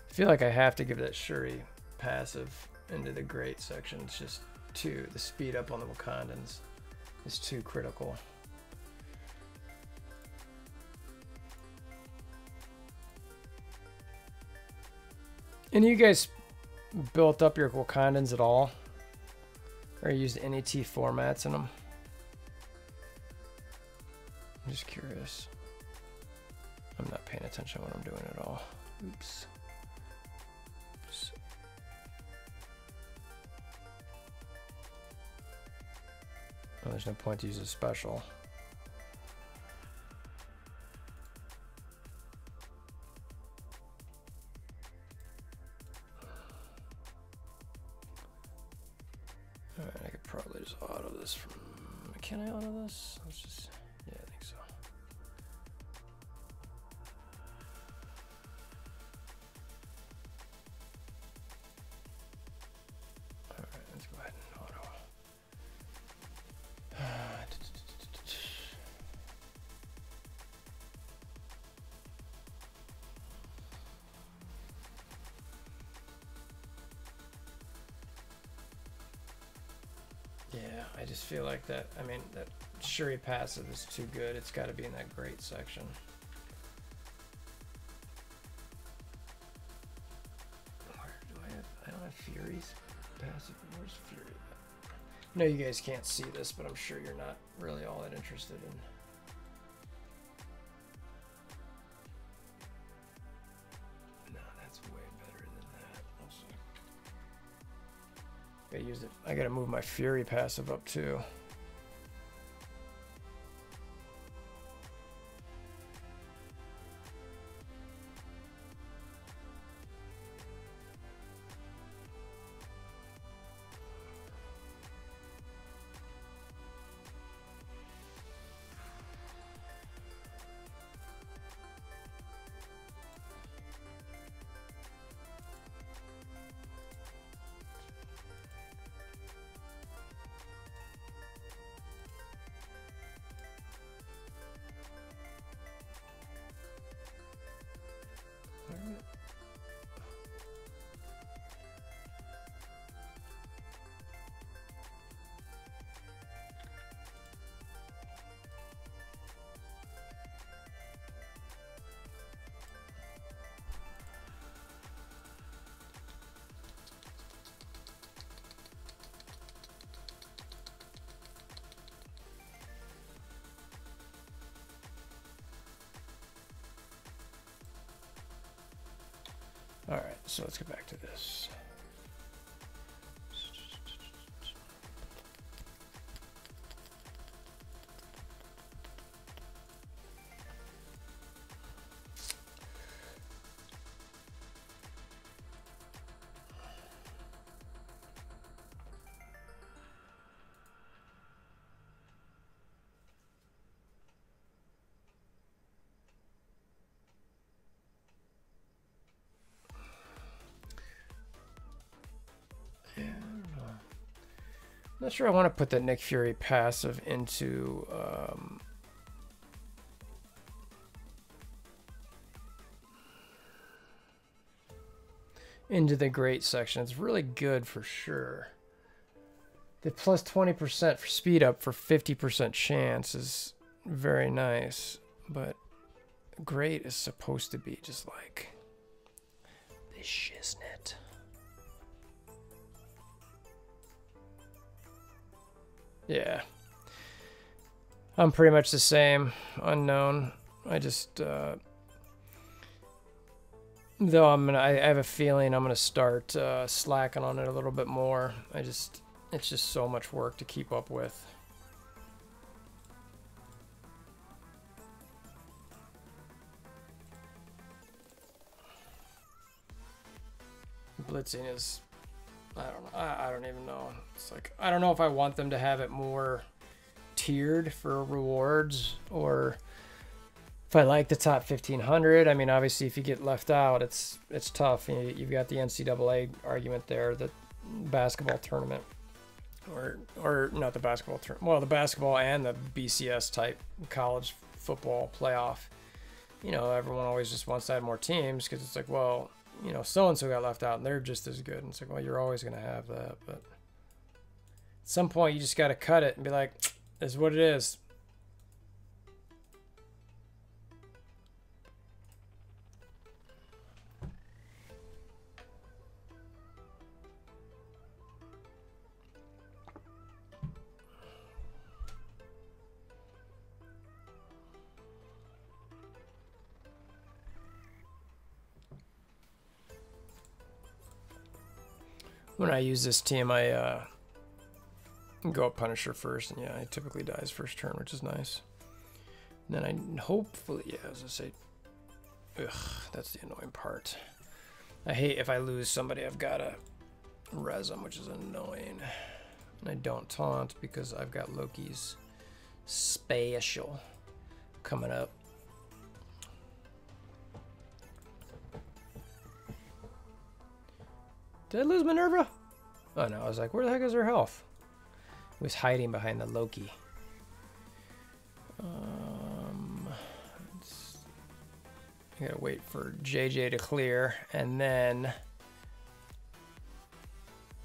A: I feel like I have to give that Shuri passive into the great section. It's just the speed up on the Wakandans is too critical. And you guys built up your Wakandans at all? Or used any T4 mats in them? I'm just curious. I'm not paying attention to what I'm doing at all. Oops. Well, there's no point to use a special. Alright, I could probably just auto this from... Can I auto this? Let's just... Yeah, I think so. Alright, let's go ahead and auto. Yeah, I just feel like that, I mean, that Shuri passive is too good. It's got to be in that great section. Where do I have, I don't have Fury's passive. Where's Fury? I know you guys can't see this, but I'm sure you're not really all that interested in. No, that's way better than that. Also, gotta use it. I gotta move my Fury passive up too. All right, so let's get back to this. Not sure I want to put the Nick Fury passive into the great section. It's really good for sure. The plus 20% for speed up for 50% chance is very nice, but great is supposed to be just like the shiznit. Yeah, I'm pretty much the same. Unknown. I just though I have a feeling I'm gonna start slacking on it a little bit more. It's just so much work to keep up with. Blitzing is, I don't know. I don't even know. It's like, I don't know if I want them to have it more tiered for rewards, or if I like the top 1500. I mean, obviously, if you get left out, it's tough. You've got the NCAA argument there, the basketball tournament, or not the basketball tournament. Well, the basketball and the BCS type college football playoff. You know, everyone always just wants to add more teams because it's like, well, you know, so-and-so got left out and they're just as good. And it's like, well, you're always going to have that. But at some point, you just got to cut it and be like, this is what it is. When I use this team, I go up Punisher first, and yeah, he typically dies first turn, which is nice. And then I hopefully, yeah, as I say, ugh, that's the annoying part. I hate if I lose somebody, I've got to res them, which is annoying. And I don't taunt because I've got Loki's special coming up. Did I lose Minerva? Oh no, I was like, where the heck is her health? It was hiding behind the Loki. I gotta wait for JJ to clear, and then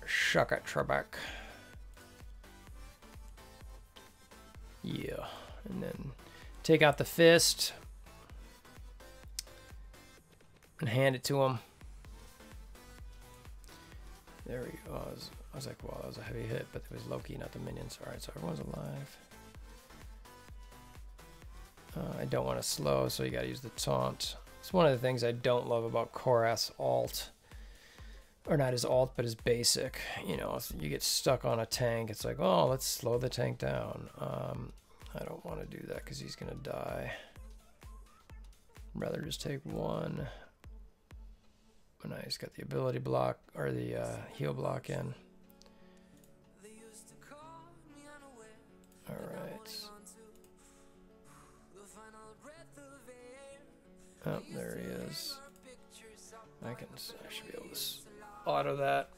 A: Shuck at Trebek. Yeah, and then take out the fist and hand it to him. There we go. I was like, well, that was a heavy hit, but it was Loki, not the minions. All right, so everyone's alive. I don't want to slow, so you got to use the taunt. It's one of the things I don't love about Korath's alt. Or not his alt, but his basic. You know, if you get stuck on a tank, it's like, oh, let's slow the tank down. I don't want to do that because he's going to die. I'd rather just take one. And I just got the ability block, or the heal block in. Alright. Oh, there he is. I should be able to auto that.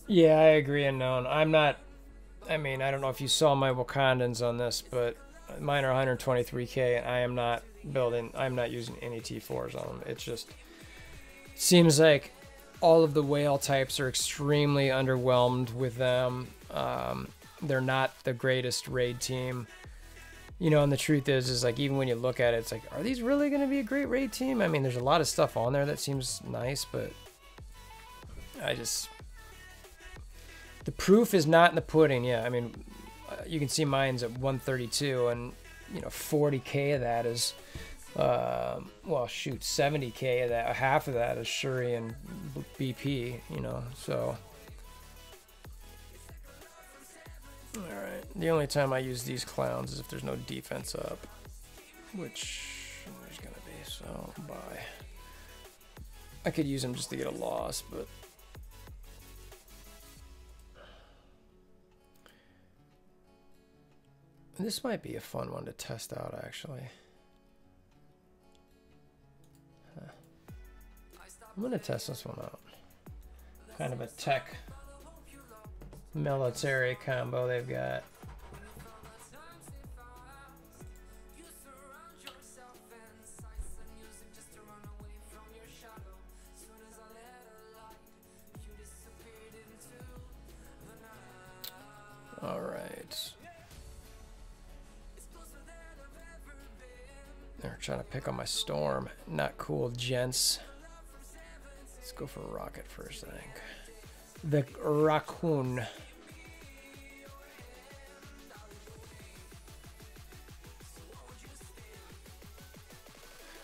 A: Yeah, I agree, Unknown. I'm not, I mean, I don't know if you saw my Wakandans on this, but mine are 123k, and I am not building, I'm not using any T4s on them. It's just, seems like all of the whale types are extremely underwhelmed with them. They're not the greatest raid team. You know, and the truth is like, even when you look at it, it's like, are these really going to be a great raid team? I mean, there's a lot of stuff on there that seems nice, but I just, the proof is not in the pudding. Yeah, I mean, you can see mine's at 132, and, you know, 40k of that is, well, shoot, 70k of that, half of that is Shuri and BP, you know, so. Alright, the only time I use these clowns is if there's no defense up, which there's gonna be, so bye. I could use them just to get a loss, but this might be a fun one to test out, actually. Huh. I'm gonna test this one out. Kind of a tech military combo they've got. All right. They're trying to pick on my storm. Not cool, gents. Let's go for rocket first, I think. The raccoon.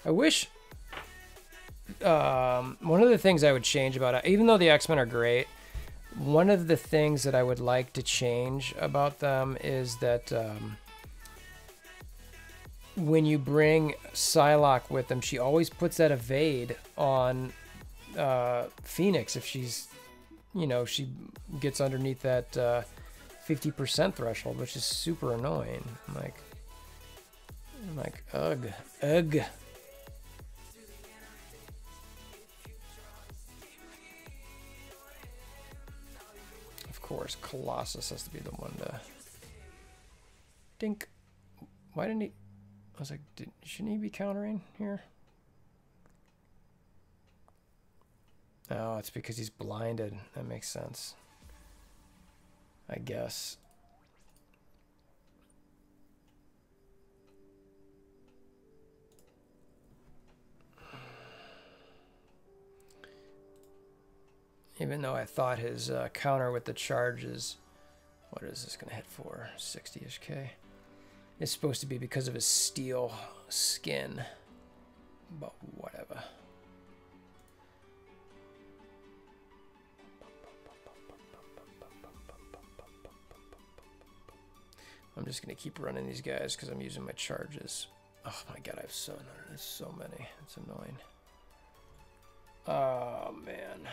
A: I wish one of the things I would change about it, even though the X-Men are great, one of the things that I would like to change about them is that when you bring Psylocke with them, she always puts that evade on Phoenix if she's, you know, she gets underneath that 50% threshold, which is super annoying. I'm like, ugh, ugh. Of course, Colossus has to be the one to dink. Why didn't he? I was like, shouldn't he be countering here? Oh, it's because he's blinded. That makes sense, I guess. Even though I thought his counter with the charges, what is this going to hit for? 60-ish K. It's supposed to be because of his steel skin, but whatever. I'm just gonna keep running these guys because I'm using my charges. Oh my god, I have there's so many. It's annoying. Oh man.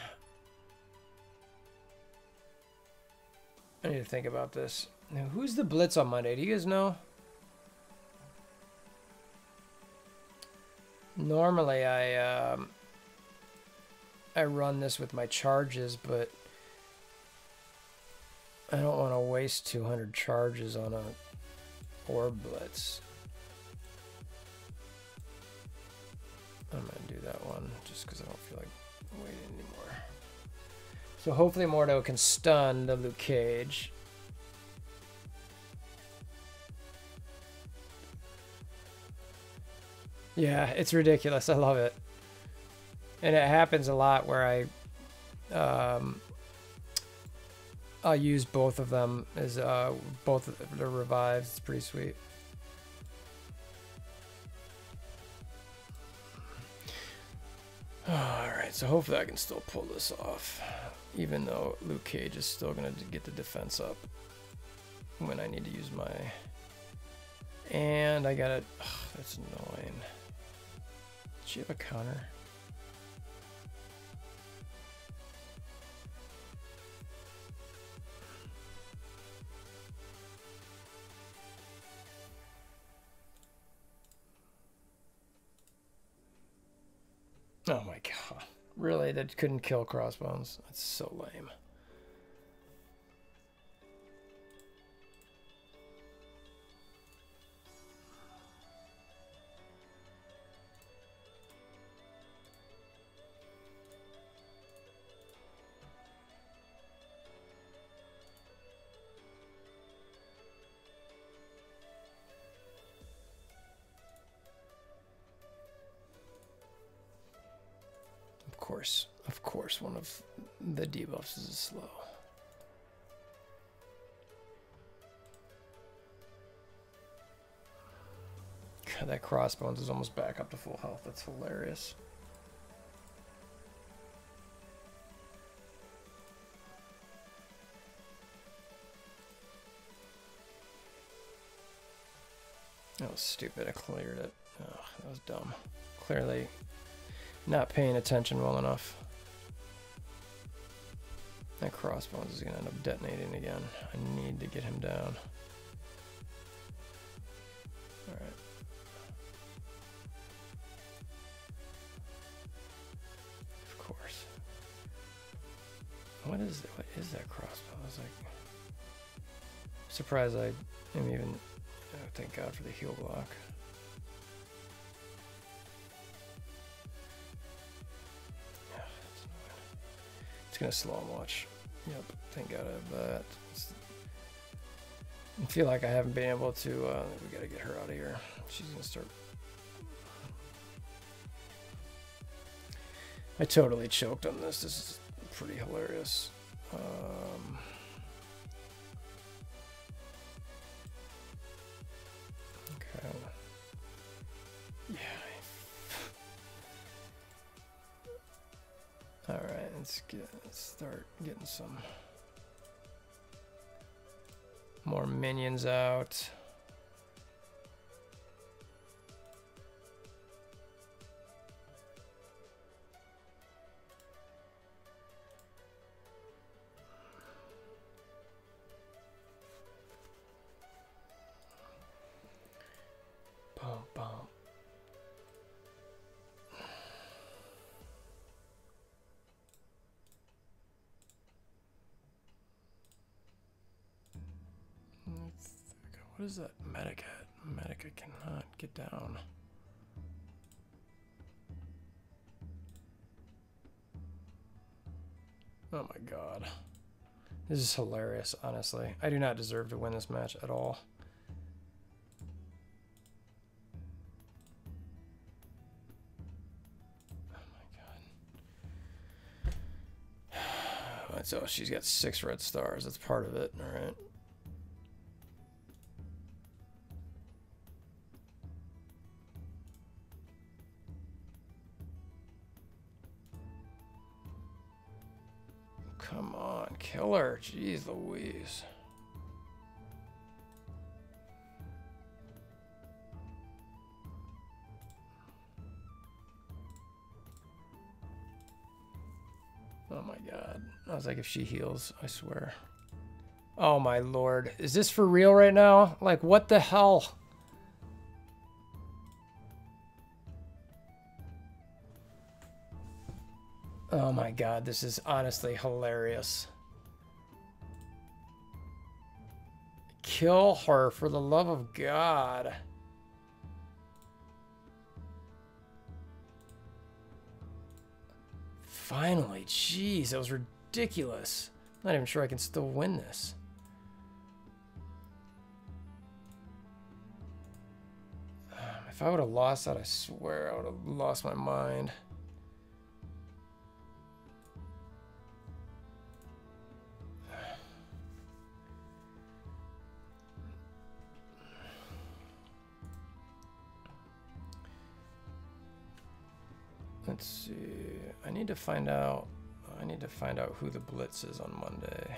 A: I need to think about this. Now, who's the blitz on Monday? Do you guys know? Normally I run this with my charges, but I don't want to waste 200 charges on a orb blitz. I'm gonna do that one just because I don't feel like waiting anymore. So hopefully Mordo can stun the Luke Cage. Yeah, it's ridiculous. I love it. And it happens a lot where I'll use both of them as both of the revives. It's pretty sweet. Alright, so hopefully I can still pull this off, even though Luke Cage is still going to get the defense up when I need to use my... And I got it. That's annoying. Does she have a counter? Oh my god. Really? That couldn't kill Crossbones? That's so lame. Of course, one of the debuffs is slow. God, that Crossbones is almost back up to full health. That's hilarious. That was stupid. I cleared it. Oh, that was dumb. Clearly not paying attention well enough. That Crossbones is going to end up detonating again. I need to get him down. Alright. Of course. What is that crossbow? I was like... surprised I am even... Oh, thank God for the heal block. Gonna slow him watch. Yep, thank God I have that. I feel like I haven't been able to we gotta get her out of here. She's gonna start. I totally choked on this. This is pretty hilarious. Okay. Yeah. Alright, let's start getting some more minions out. Boom, boom. What is that medic at? Medic, I cannot get down. Oh my god. This is hilarious, honestly. I do not deserve to win this match at all. Oh my god. So she's got 6 red stars. That's part of it. All right. Come on, kill her. Jeez Louise. Oh my god. I was like, if she heals, I swear. Oh my lord. Is this for real right now? Like, what the hell? Oh my god, this is honestly hilarious. Kill her, for the love of God. Finally, jeez, that was ridiculous. I'm not even sure I can still win this. If I would have lost that, I swear I would have lost my mind. Let's see. I need to find out who the Blitz is on Monday.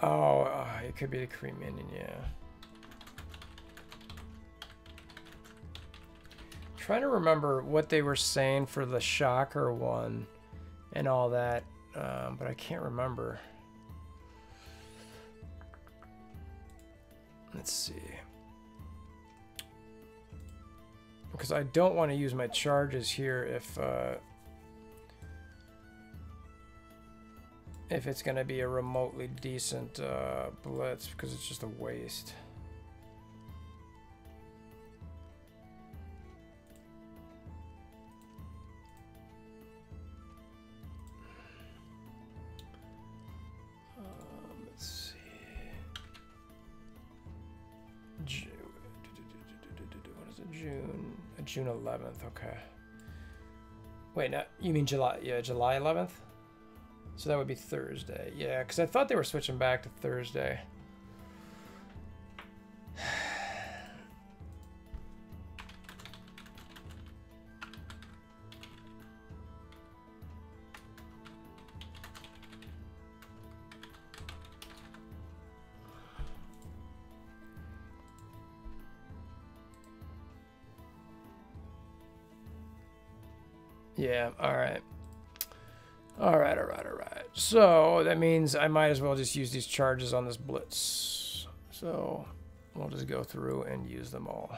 A: Oh, it could be the Cream Minion, yeah. Trying to remember what they were saying for the Shocker one and all that, but I can't remember. Let's see. Because I don't want to use my charges here if it's going to be a remotely decent blitz, because it's just a waste. Let's see. What is it? June 11th. Okay. Wait, no, you mean July? Yeah, July 11th. So that would be Thursday. Yeah, because I thought they were switching back to Thursday. Yeah, all right. All right. So that means I might as well just use these charges on this blitz. So we'll just go through and use them all.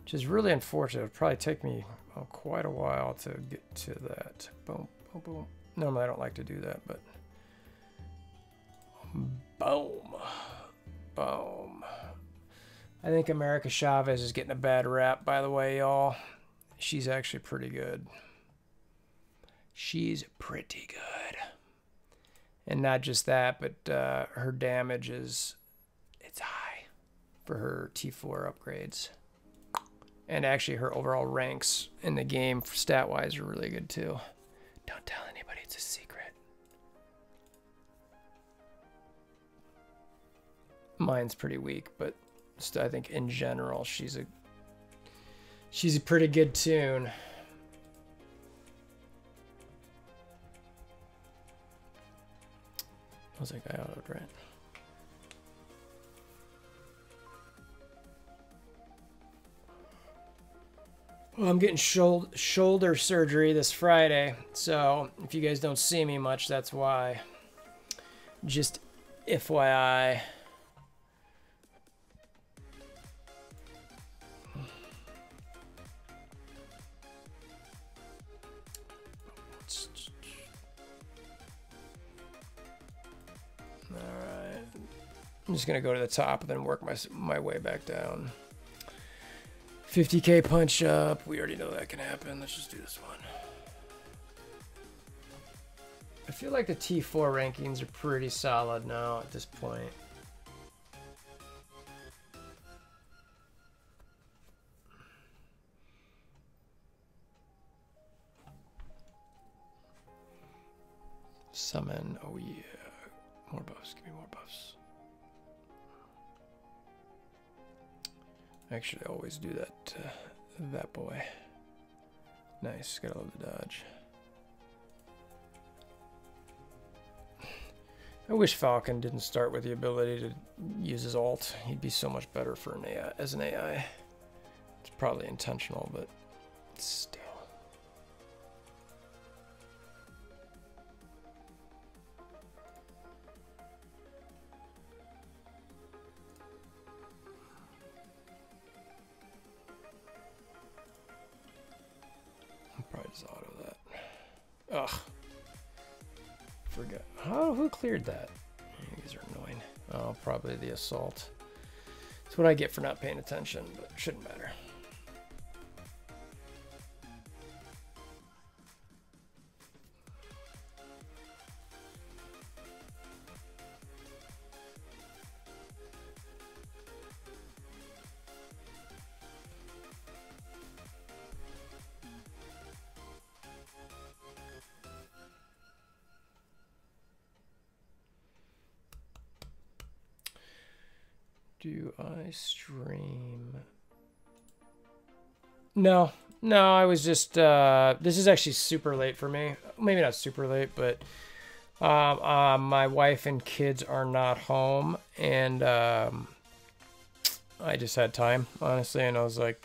A: Which is really unfortunate. It'll probably take me quite a while to get to that. Boom, boom, boom. Normally I don't like to do that, but boom, boom. I think America Chavez is getting a bad rap, by the way, y'all. She's actually pretty good. She's pretty good. And not just that, but her damage it's high for her T4 upgrades. And actually her overall ranks in the game stat-wise are really good too. Don't tell anybody, it's a secret. Mine's pretty weak, but I think in general she's a pretty good tune. Was that guy autoed, right? Well, I'm getting shoulder surgery this Friday, so if you guys don't see me much, that's why. Just FYI. Alright. I'm just going to go to the top and then work my way back down. 50K punch up. We already know that can happen. Let's just do this one. I feel like the T4 rankings are pretty solid now at this point. Summon. Oh yeah. More buffs. Give me more buffs. Actually, I always do that. That boy. Nice. Gotta love the dodge. I wish Falcon didn't start with the ability to use his ult. He'd be so much better for an AI, as an AI. It's probably intentional, but still. I'll probably just auto that. Ugh. Forgot. Who cleared that? You guys are annoying. Oh, probably the assault. That's what I get for not paying attention, but it shouldn't matter. Do I stream? No, I was just, this is actually super late for me. Maybe not super late, but my wife and kids are not home, and I just had time, honestly, and I was like,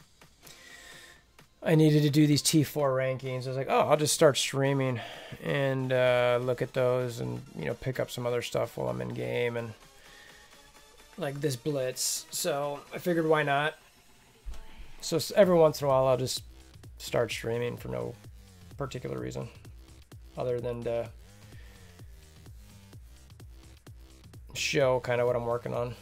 A: I needed to do these T4 rankings. I was like, oh, I'll just start streaming and look at those and, you know, pick up some other stuff while I'm in game, and like this blitz, so I figured why not. So every once in a while I'll just start streaming for no particular reason other than to show kind of what I'm working on.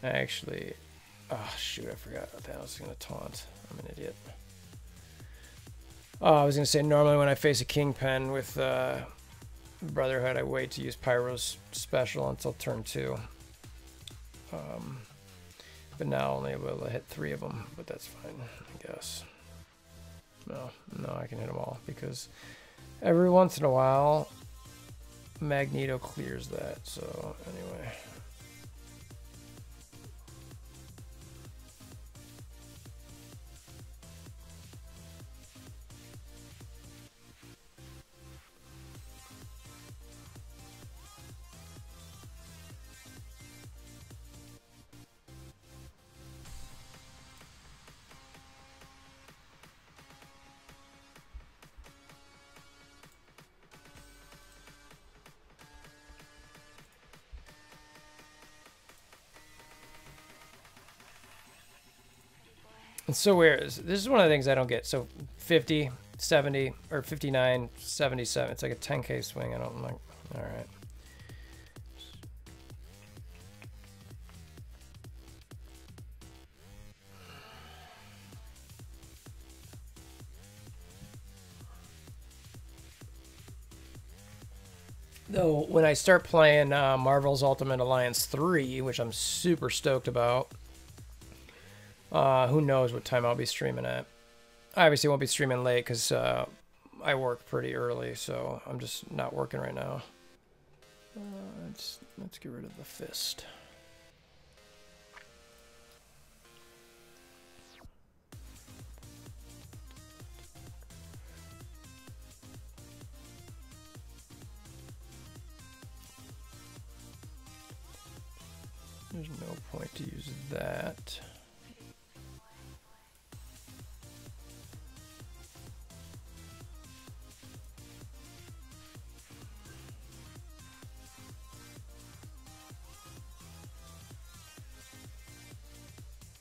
A: Actually, oh shoot, I forgot that I was gonna taunt. I'm an idiot. Oh, I was gonna say normally when I face a Kingpin with Brotherhood, I wait to use Pyro's special until turn 2. But now only able to hit 3 of them, but that's fine, I guess. No, I can hit them all because every once in a while Magneto clears that. So anyway. It's so weird. This is one of the things I don't get. So 50, 70, or 59, 77. It's like a 10K swing. I don't like. All right. Though when I start playing Marvel's Ultimate Alliance 3, which I'm super stoked about, who knows what time I'll be streaming at. I obviously won't be streaming late because I work pretty early, so I'm just not working right now. Let's get rid of the fist. There's no point to use that.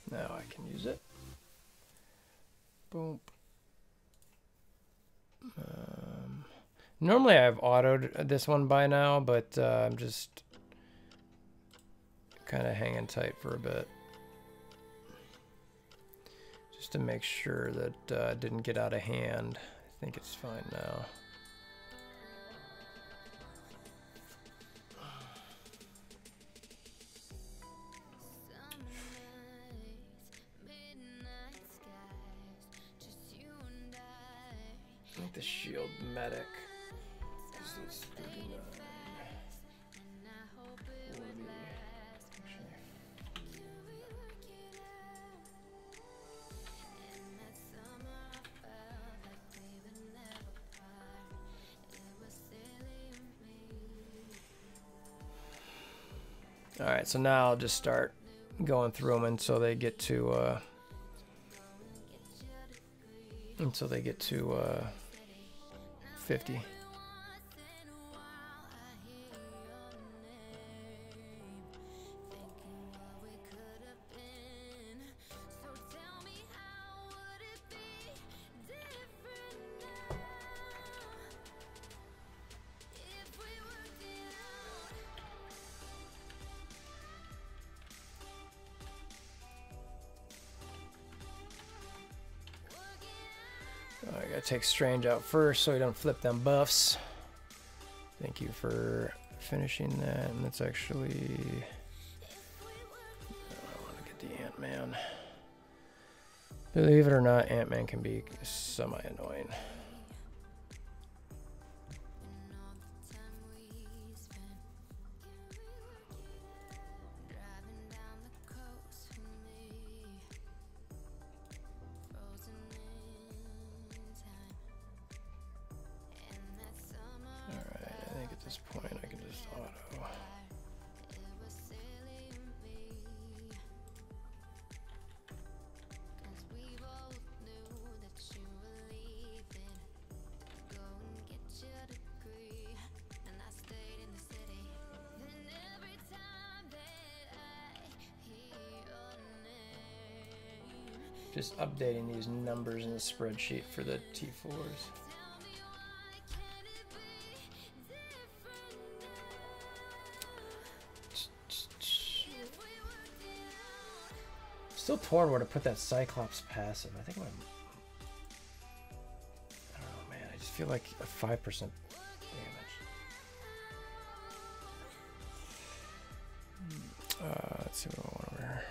A: Now I can use it. Boom. Normally I've autoed this one by now, but I'm just kind of hanging tight for a bit. Just to make sure that it didn't get out of hand. I think it's fine now. I think the shield medic is this 39. All right, so now I'll just start going through them until they get to 50. I gotta take Strange out first so he don't flip them buffs. Thank you for finishing that, and that's actually... I want to get the Ant-Man. Believe it or not, Ant-Man can be semi-annoying. Just updating these numbers in the spreadsheet for the T4s. Still torn where to put that Cyclops passive. I think I don't know, man. I just feel like a 5% damage. Let's see what I want over here.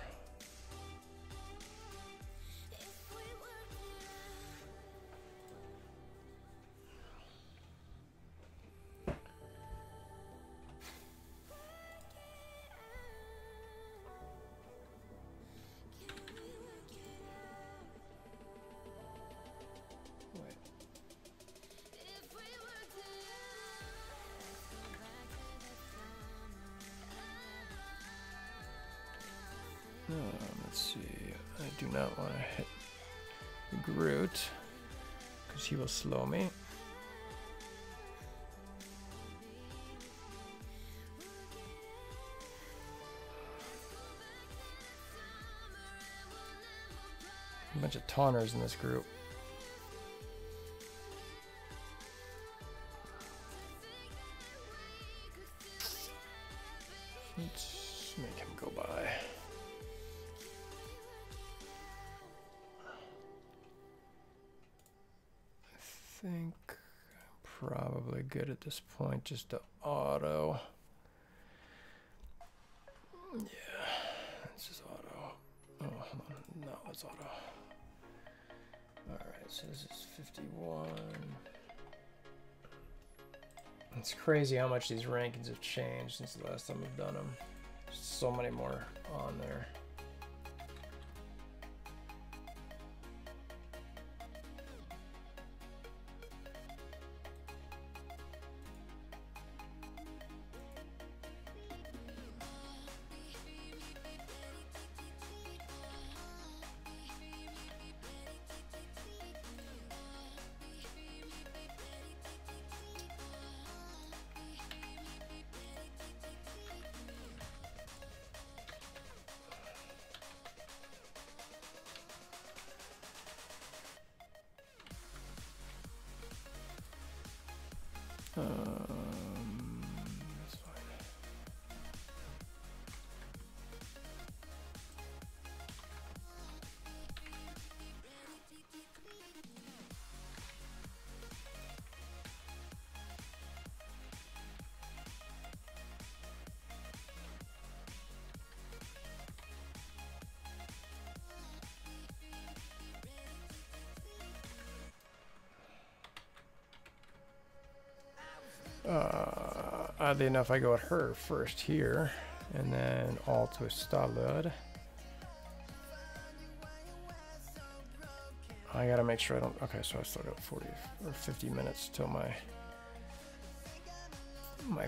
A: Let's see, I do not want to hit Groot because he will slow me. A bunch of taunters in this group. Let's make him go by. I think I'm probably good at this point just to auto. Yeah, it's just auto. Oh, hold on. No, it's auto. Alright, so this is 51. It's crazy how much these rankings have changed since the last time I've done them. There's so many more on there. That's fine. Oddly enough, I go at her first here, and then alt with Stalud. I gotta make sure I don't. Okay, so I still got 40 or 50 minutes till my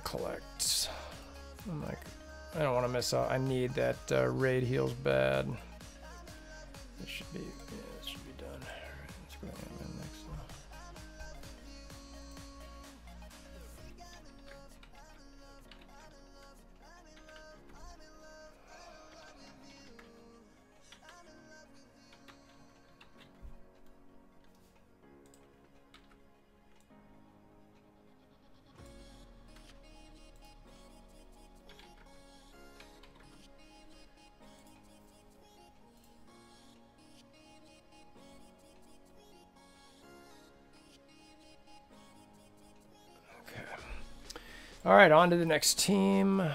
A: collects. I'm like, I don't want to miss out. I need that raid heals bad. It should be, yeah, it should be done. Alright, let's go ahead and next one. All right, on to the next team. This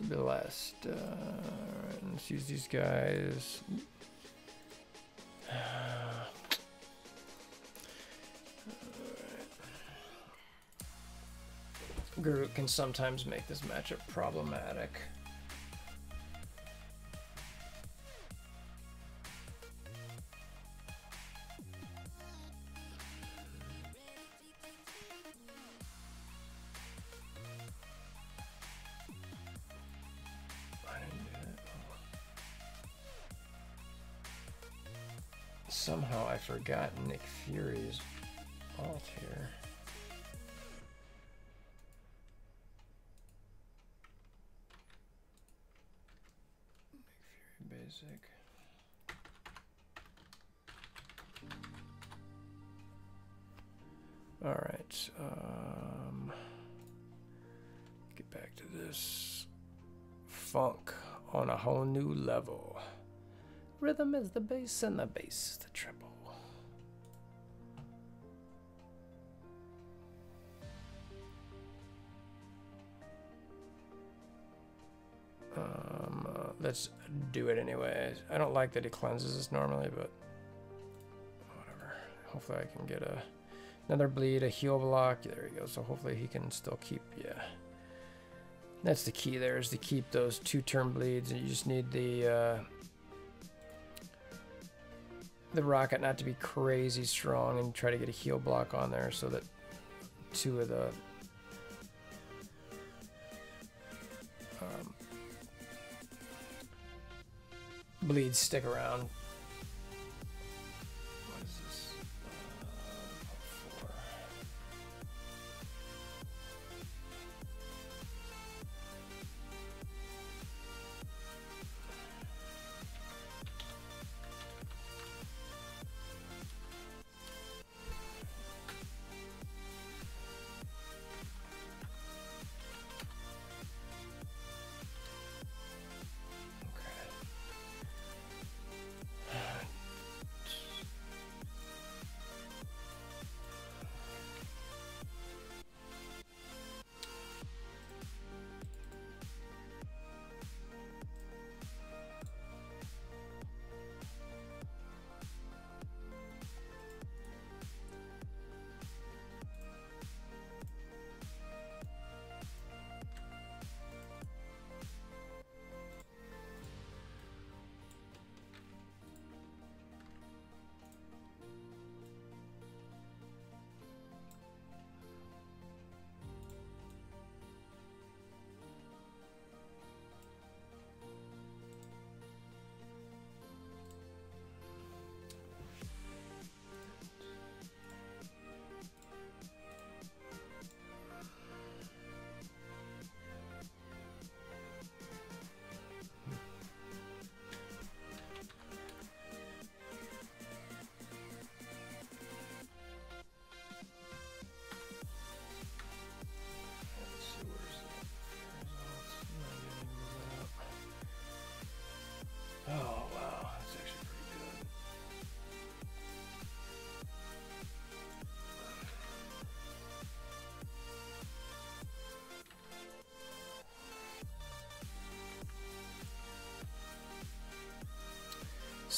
A: will be the last. All right, let's use these guys. Groot can sometimes make this matchup problematic. Somehow I forgot Nick Fury's alt here. Nick Fury basic. All right. Get back to this. Funk on a whole new level. Rhythm is the bass and the bass is the treble. Let's do it anyway. I don't like that he cleanses us normally, but whatever. Hopefully I can get another bleed, a heal block. There you go. So hopefully he can still keep, yeah. That's the key there, is to keep those 2-turn bleeds, and you just need the rocket not to be crazy strong, and try to get a heal block on there so that 2 of the bleeds stick around. What is this? 4.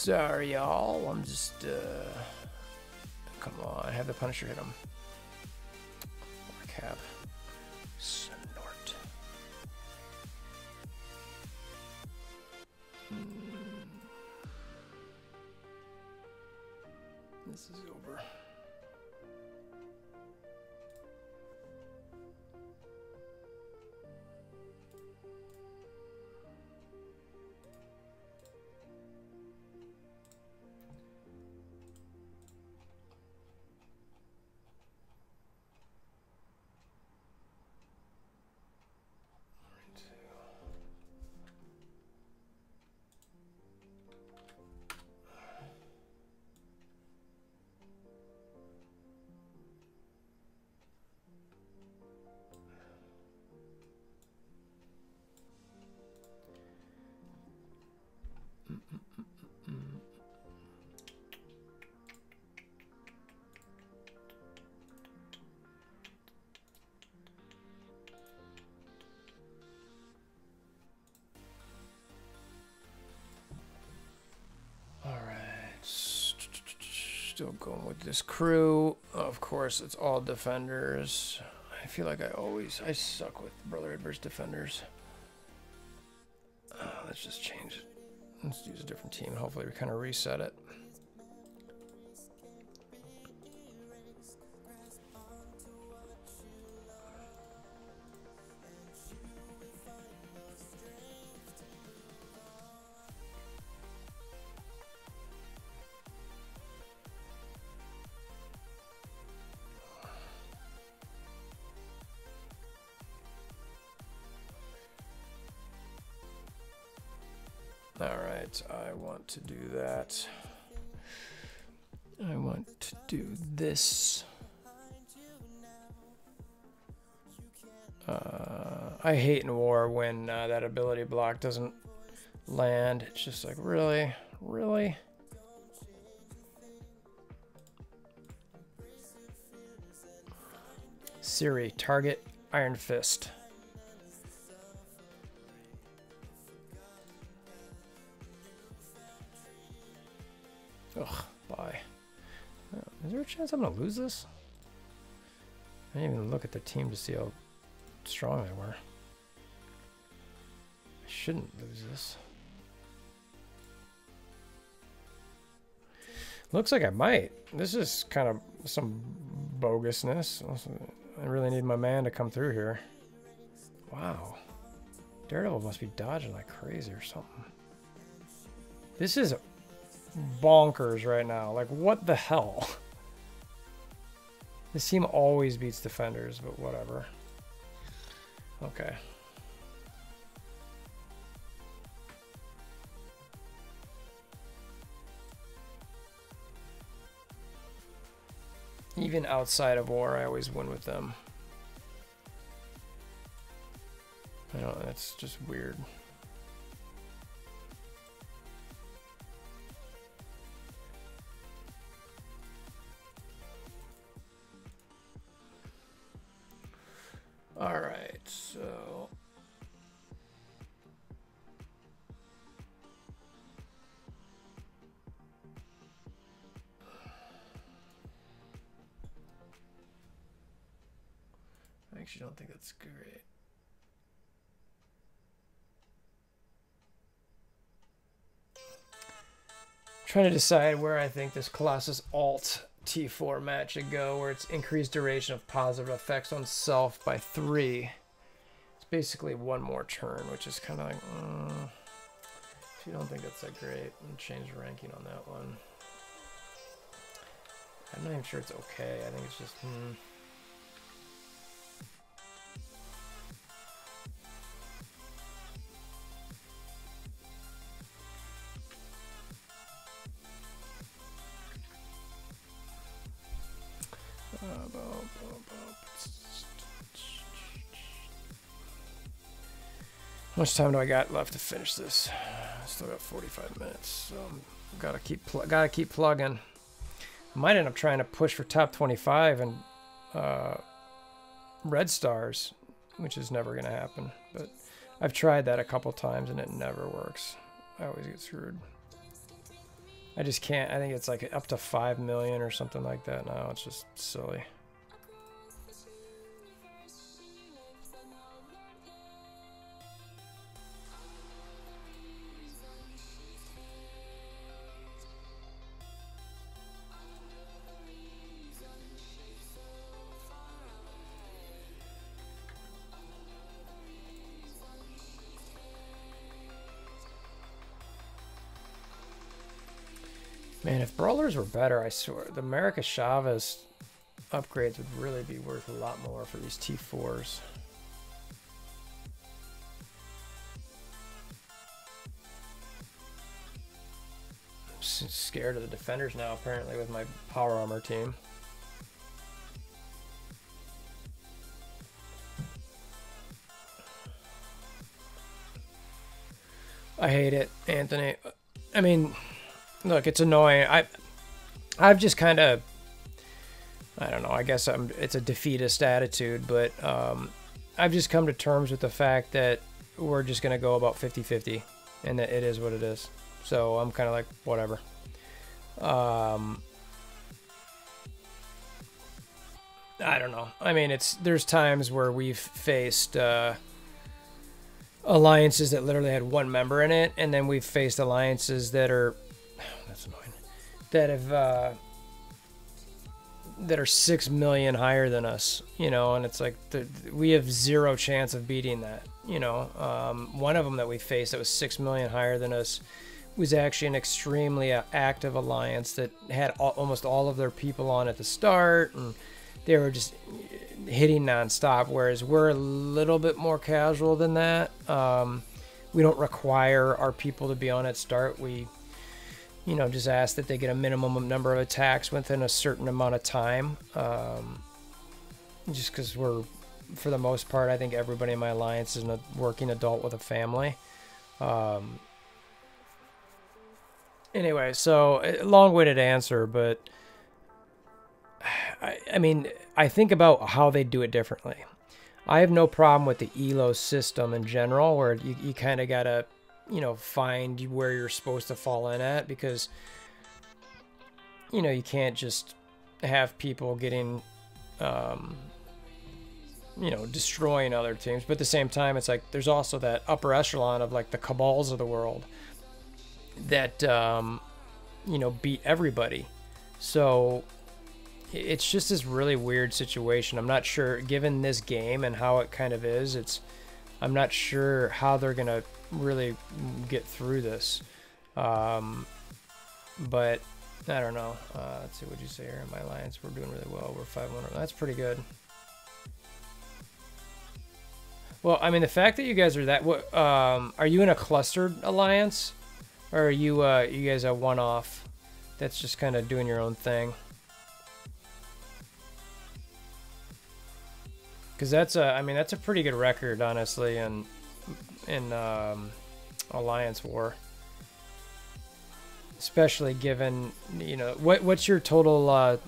A: Sorry, y'all. I'm just, come on. Have the Punisher hit him. Or Cap. Snort. This is over. Still going with this crew. Of course, it's all defenders. I feel like I suck with Brotherhood versus defenders. Let's just change it. Let's use a different team. Hopefully we kind of reset it. Alright, I want to do that. I want to do this. I hate in war when that ability block doesn't land. It's just like, really? Really? Siri, target Iron Fist. Ugh, bye. Is there a chance I'm gonna lose this? I didn't even look at the team to see how strong they were. I shouldn't lose this. Looks like I might. This is kind of some bogusness. I really need my man to come through here. Wow. Daredevil must be dodging like crazy or something. This is bonkers right now. Like, what the hell? This team always beats defenders, but whatever. Okay. Even outside of war, I always win with them. I don't know, that's just weird. All right, so I actually don't think that's great. Trying to decide where I think this Colossus alt T4 match should go, where it's increased duration of positive effects on self by 3. It's basically one more turn, which is kind of like, if you don't think that's that great, I'm change the ranking on that one. I'm not even sure it's okay. I think it's just, How much time do I got left to finish this? Still got 45 minutes, so gotta keep plugging. Might end up trying to push for top 25 and red stars, which is never gonna happen. But I've tried that a couple times and it never works. I always get screwed. I just can't. I think it's like up to 5 million or something like that now. It's just silly. Man, if brawlers were better, I swear, the America Chavez upgrades would really be worth a lot more for these T4s. I'm scared of the defenders now, apparently, with my power armor team. I hate it, Anthony. I mean, look, it's annoying. I've just kind of, I don't know, I guess it's a defeatist attitude, but I've just come to terms with the fact that we're just going to go about 50-50, and that it is what it is. So I'm kind of like, whatever. I don't know. I mean, there's times where we've faced alliances that literally had one member in it, and then we've faced alliances that are, that's annoying, that are 6 million higher than us, you know, and it's like we have zero chance of beating that, you know. One of them that we faced that was 6 million higher than us was actually an extremely active alliance that had almost all of their people on at the start, and they were just hitting nonstop, whereas we're a little bit more casual than that. We don't require our people to be on at start. We, you know, just ask that they get a minimum number of attacks within a certain amount of time. Just because we're, for the most part, I think everybody in my alliance is a working adult with a family. Anyway, so long-winded answer, but I mean, I think about how they do it differently. I have no problem with the ELO system in general, where you kind of gotta, you know, find where you're supposed to fall in at, because, you know, you can't just have people getting, you know, destroying other teams. But at the same time, it's like there's also that upper echelon of like the cabals of the world that, you know, beat everybody. So it's just this really weird situation. I'm not sure, given this game and how it kind of is, I'm not sure how they're gonna really get through this. But I don't know. Let's see what you say here. In my alliance, we're doing really well. We're 500. That's pretty good. Well, I mean, the fact that you guys are that, are you in a clustered alliance, or are you you guys a one-off that's just kind of doing your own thing? Because that's I mean, that's a pretty good record, honestly, in Alliance War. Especially given, you know, what's your total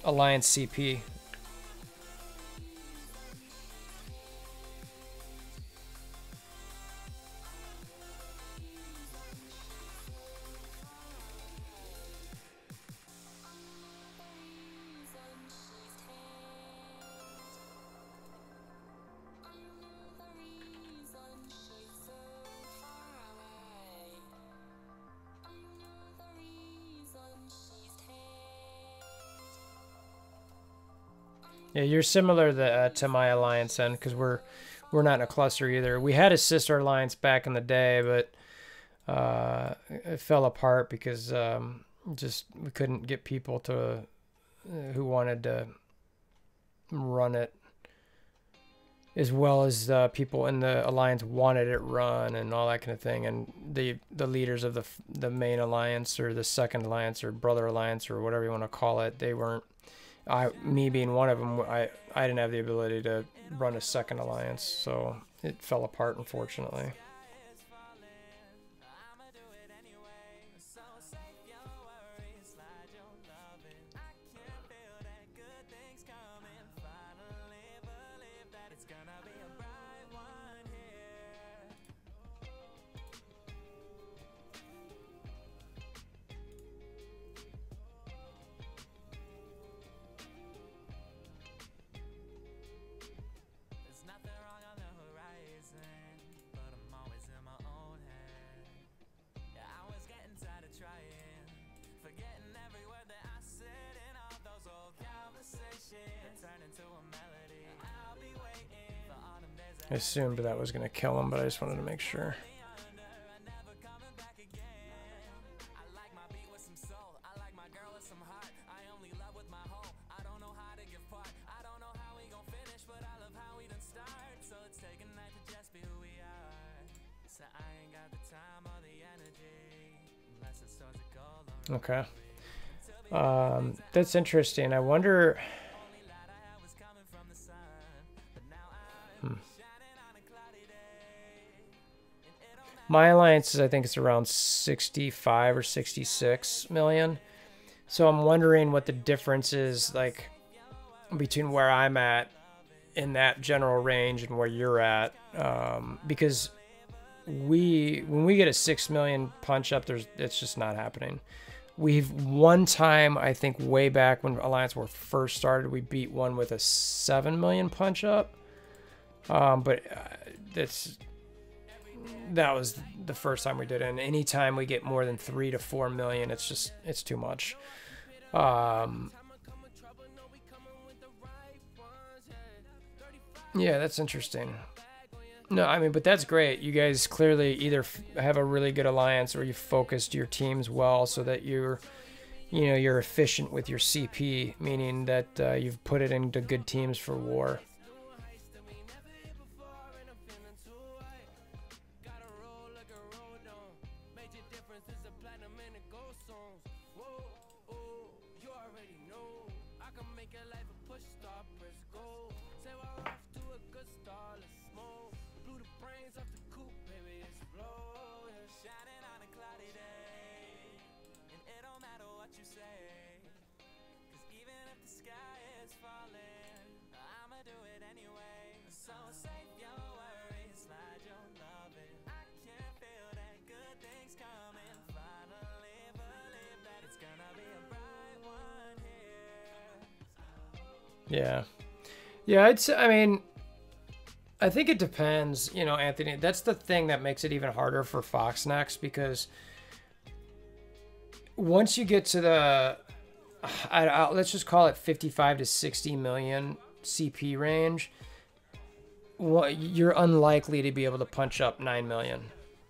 A: Alliance CP? Yeah, you're similar to my alliance then, because we're not in a cluster either. We had a sister alliance back in the day, but it fell apart because just we couldn't get people to who wanted to run it as well as people in the alliance wanted it run and all that kind of thing. And the leaders of the main alliance or the second alliance or brother alliance or whatever you want to call it, they weren't. Me being one of them, I didn't have the ability to run a second alliance, so it fell apart, unfortunately. I assumed that was going to kill him, but I just wanted to make sure. Okay. That's interesting. I wonder... My alliance is, I think it's around 65 or 66 million. So I'm wondering what the difference is like between where I'm at in that general range and where you're at. Because when we get a 6 million punch up, it's just not happening. We've one time, I think way back when Alliance War first started, we beat one with a 7 million punch up. But that was the first time we did it. And anytime we get more than 3 to 4 million, it's too much. Yeah, that's interesting. No, I mean, but that's great. You guys clearly either have a really good alliance or you focused your teams well so that you're efficient with your CP, meaning that you've put it into good teams for war. Yeah. Yeah, I mean, I think it depends, Anthony. That's the thing that makes it even harder for Fox next, because once you get to the, let's just call it 55 to 60 million CP range, you're unlikely to be able to punch up 9 million.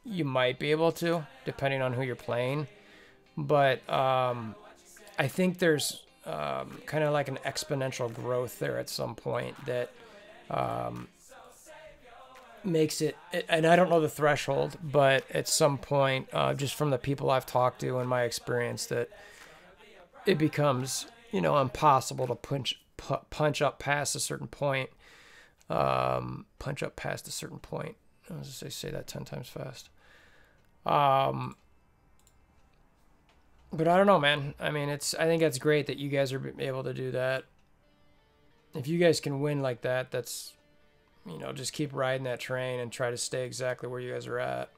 A: You might be able to, depending on who you're playing. But I think there's kind of like an exponential growth there at some point that makes it, and I don't know the threshold, but at some point, just from the people I've talked to and my experience, that it becomes, impossible to punch up past a certain point. Punch up past a certain point. I was just say that 10 times fast. But I don't know, man. I mean, I think that's great that you guys are able to do that. If you guys can win like that, that's, just keep riding that train and try to stay exactly where you guys are at.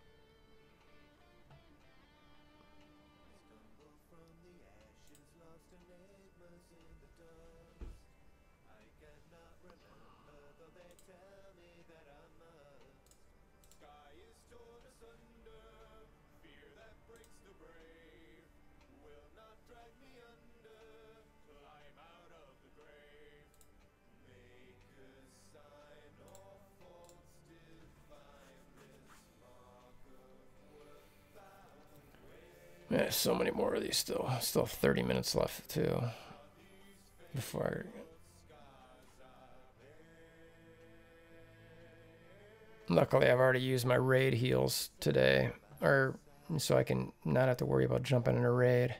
A: Yeah, so many more of these still. Still 30 minutes left too. Before luckily I've already used my raid heals today, so I can not have to worry about jumping in a raid.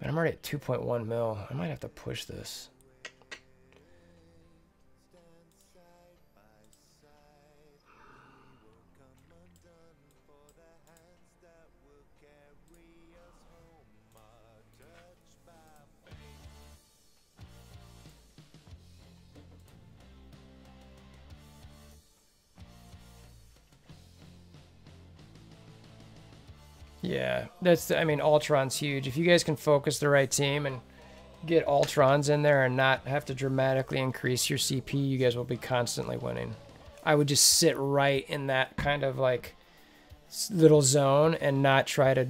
A: Man, I'm already at 2.1 mil. I might have to push this. Yeah, I mean, Ultron's huge. If you guys can focus the right team and get Ultrons in there and not have to dramatically increase your CP, you guys will be constantly winning. I would just sit right in that kind of like little zone and not try to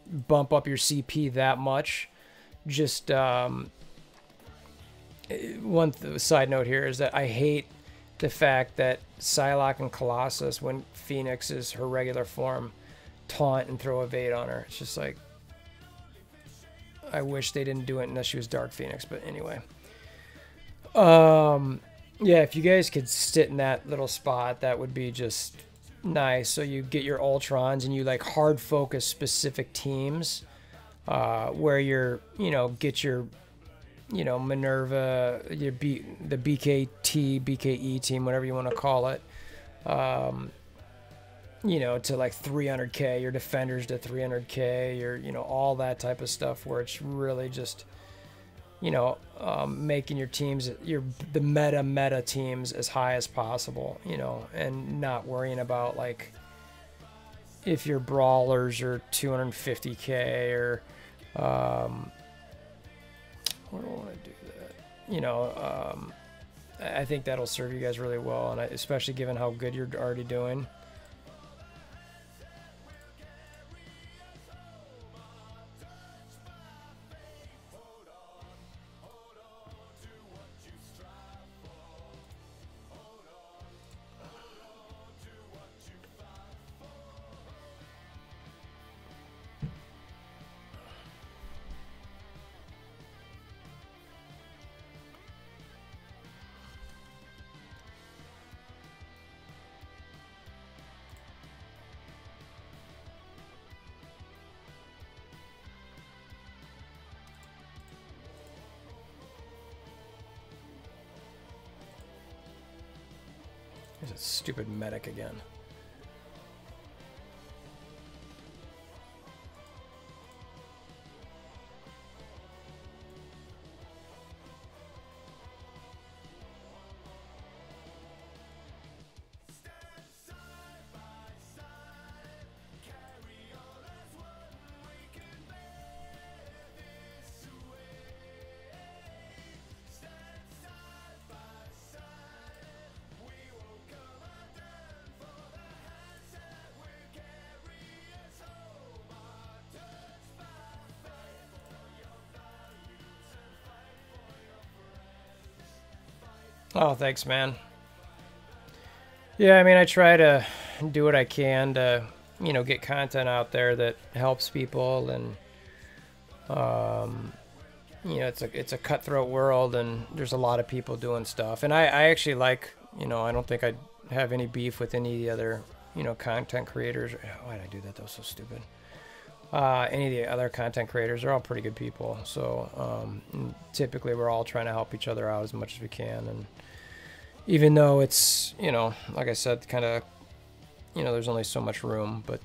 A: bump up your CP that much. Just, and side note here is that I hate the fact that Psylocke and Colossus, when Phoenix is her regular form, taunt and throw evade on her. It's just like, I wish they didn't do it unless she was Dark Phoenix. But anyway, yeah, if you guys could sit in that little spot, that would be just nice. So you get your Ultrons and you like hard focus specific teams, where you're, get your, Minerva, the BKT, BKE team, whatever you want to call it, to like 300k, your defenders to 300k, your, all that type of stuff, where it's really just, making your teams, the meta teams as high as possible, and not worrying about like if your brawlers are 250k or, where do I want to do that? I think that'll serve you guys really well, and especially given how good you're already doing. There's a stupid medic again. Oh, thanks, man. Yeah, I mean, I try to do what I can to, get content out there that helps people, and it's a cutthroat world, and there's a lot of people doing stuff, and I actually like, I don't think I have any beef with any of the other, content creators. Why did I do that? That was so stupid. Any of the other content creators are all pretty good people, so typically we're all trying to help each other out as much as we can, and even though it's, like I said, kind of, there's only so much room, but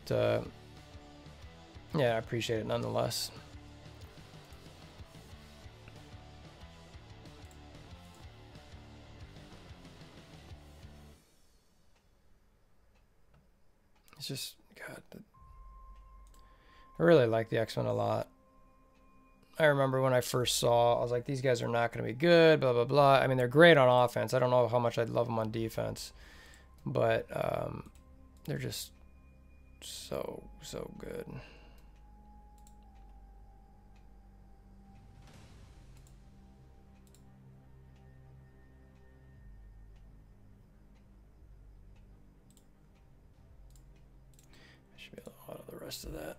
A: yeah, I appreciate it nonetheless. It's just, God, I really like the X-Men a lot. I remember when I first saw, I was like, these guys are not going to be good, blah, blah, blah. I mean, they're great on offense. I don't know how much I'd love them on defense, but they're just so good. I should be able to auto the rest of that.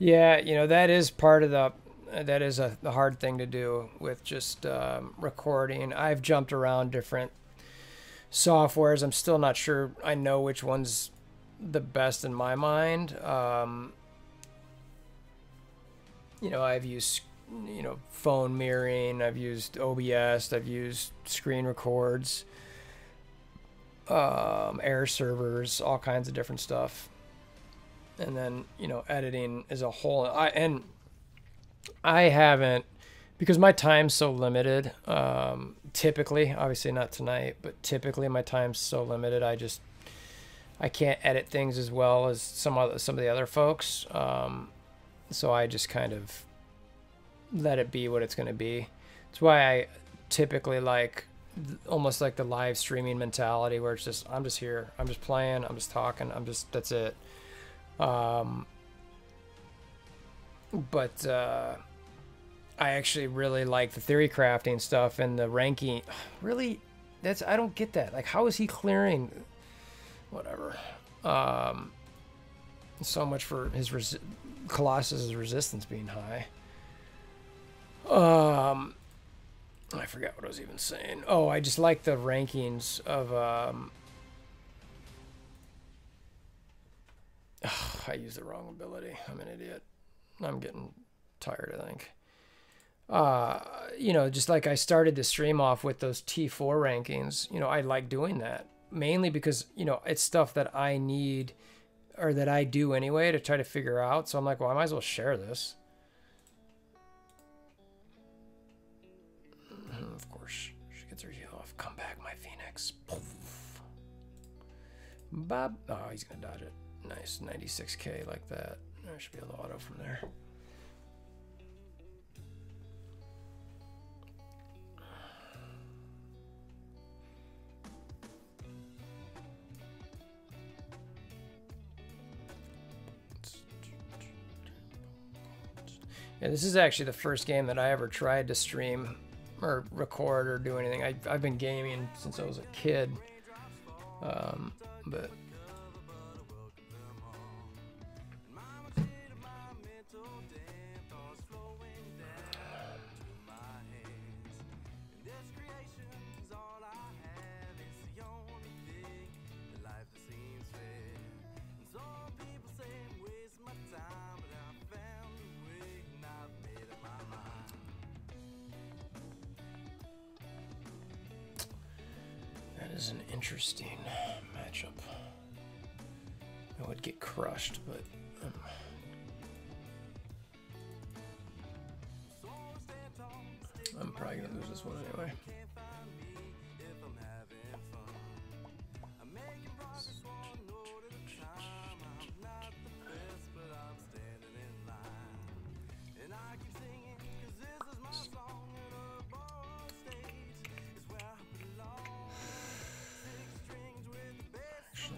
A: Yeah, that is part of that is the hard thing to do with just recording. I've jumped around different softwares. I'm still not sure I know which one's the best in my mind. I've used, phone mirroring. I've used OBS. I've used screen records, air servers, all kinds of different stuff. And then, editing as a whole. I haven't, because my time's so limited, typically, obviously not tonight, but typically my time's so limited. I can't edit things as well as some of the other folks. So I just kind of let it be what it's going to be. That's why I typically like almost like the live streaming mentality where it's just, I'm just here, I'm just playing, I'm just talking, that's it. But I actually really like the theory crafting stuff and the ranking. Really, I don't get that. Like, how is he clearing? Whatever. So much for his Colossus's resistance being high. I forgot what I was even saying. Oh, I just like the rankings of I used the wrong ability. I'm an idiot. I'm getting tired, I think. You know, just like I started the stream off with those T4 rankings, you know, I like doing that mainly because, you know, it's stuff that I need or that I do anyway to try to figure out. So I'm like, well, I might as well share this. Of course, she gets her heal off. Come back, my Phoenix. Poof. Bob. Oh, he's going to dodge it. Nice. 96k like that. I should be able to auto from there. Yeah, this is actually the first game that I ever tried to stream or record or do anything. I've been gaming since I was a kid, but is an interesting matchup. I would get crushed, but I'm probably gonna lose this one anyway.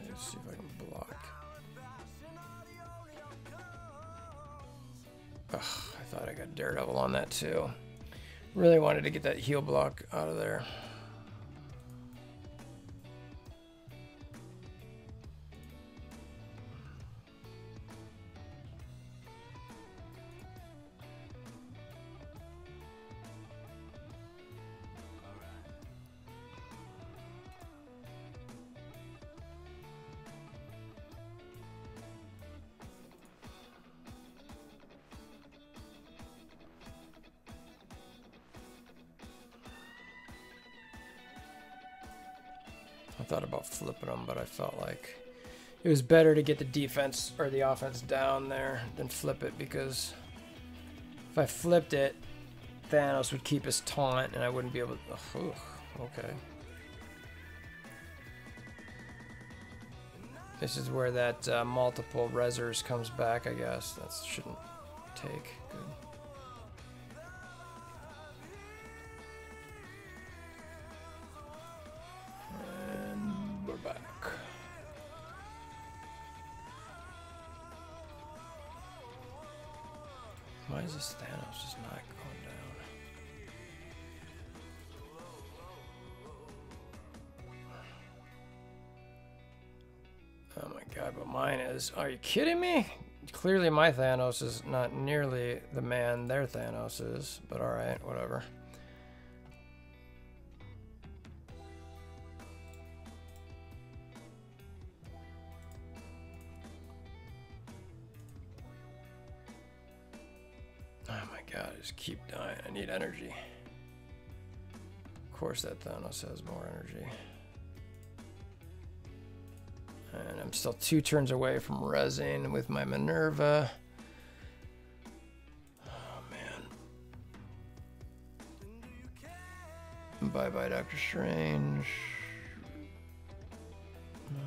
A: Let's see if I can block. Ugh, I thought I got Daredevil on that too. Really wanted to get that heal block out of there. I thought about flipping them, but I felt like it was better to get the defense or the offense down there than flip it, because if I flipped it, Thanos would keep his taunt and I wouldn't be able to... okay. This is where that multiple resers comes back, I guess. That shouldn't take. Good. Why is this Thanos just not going down? Oh my god, but mine is. Are you kidding me? Clearly my Thanos is not nearly the man their Thanos is, but alright, whatever. God, I just keep dying. I need energy. Of course that Thanos has more energy. And I'm still 2 turns away from rezzing with my Minerva. Oh, man. Bye bye, Doctor Strange. No.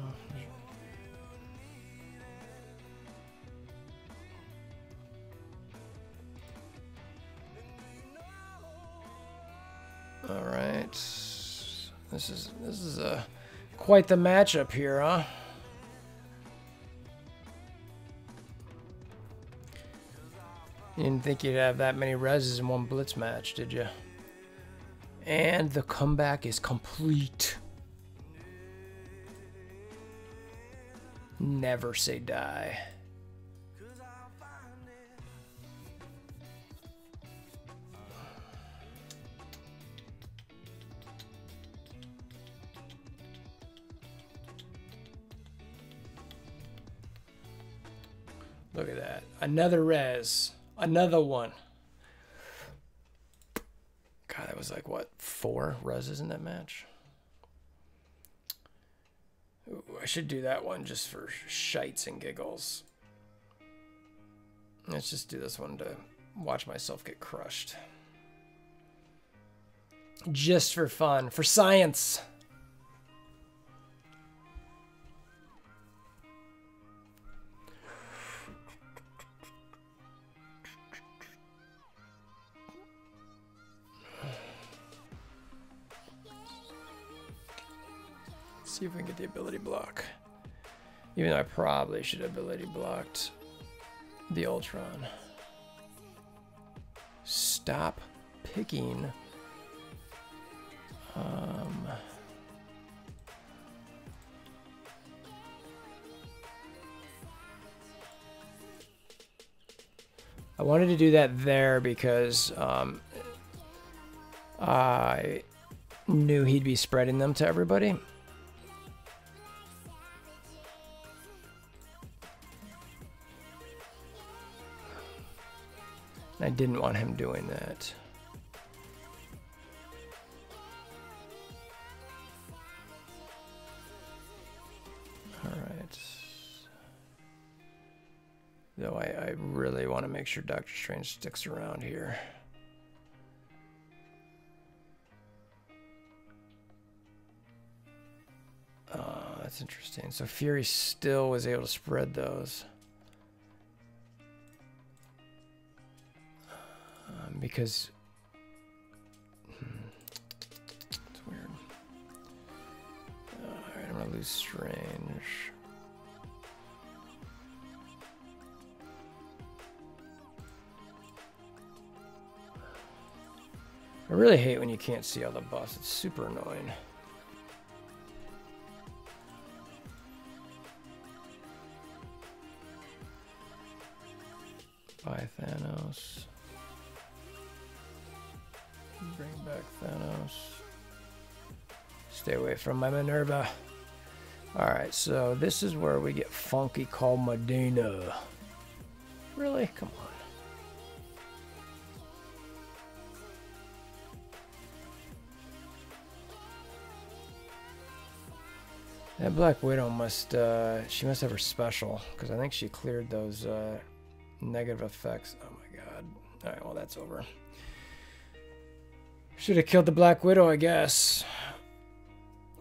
A: All right. This is quite the matchup here, huh? You didn't think you'd have that many reses in one blitz match, did you? And the comeback is complete. Never say die. Look at that. Another res. Another one. God, that was like, what, 4 reses in that match? Ooh, I should do that one just for shites and giggles. Let's just do this one to watch myself get crushed. Just for fun. For science. See if we can get the ability block. Even though I probably should have ability blocked the Ultron. Stop picking. I wanted to do that there because I knew he'd be spreading them to everybody. I didn't want him doing that. All right. Though I really want to make sure Doctor Strange sticks around here. That's interesting. So Fury still was able to spread those. Because it's weird. Alright, I'm gonna lose Strange. I really hate when you can't see all the buffs. It's super annoying. Bye, Thanos. Bring back Thanos. Stay away from my Minerva. Alright, so this is where we get funky called Medina. Really? Come on. That Black Widow must, she must have her special, because I think she cleared those negative effects. Oh my god. Alright, well that's over. Should have killed the Black Widow, I guess.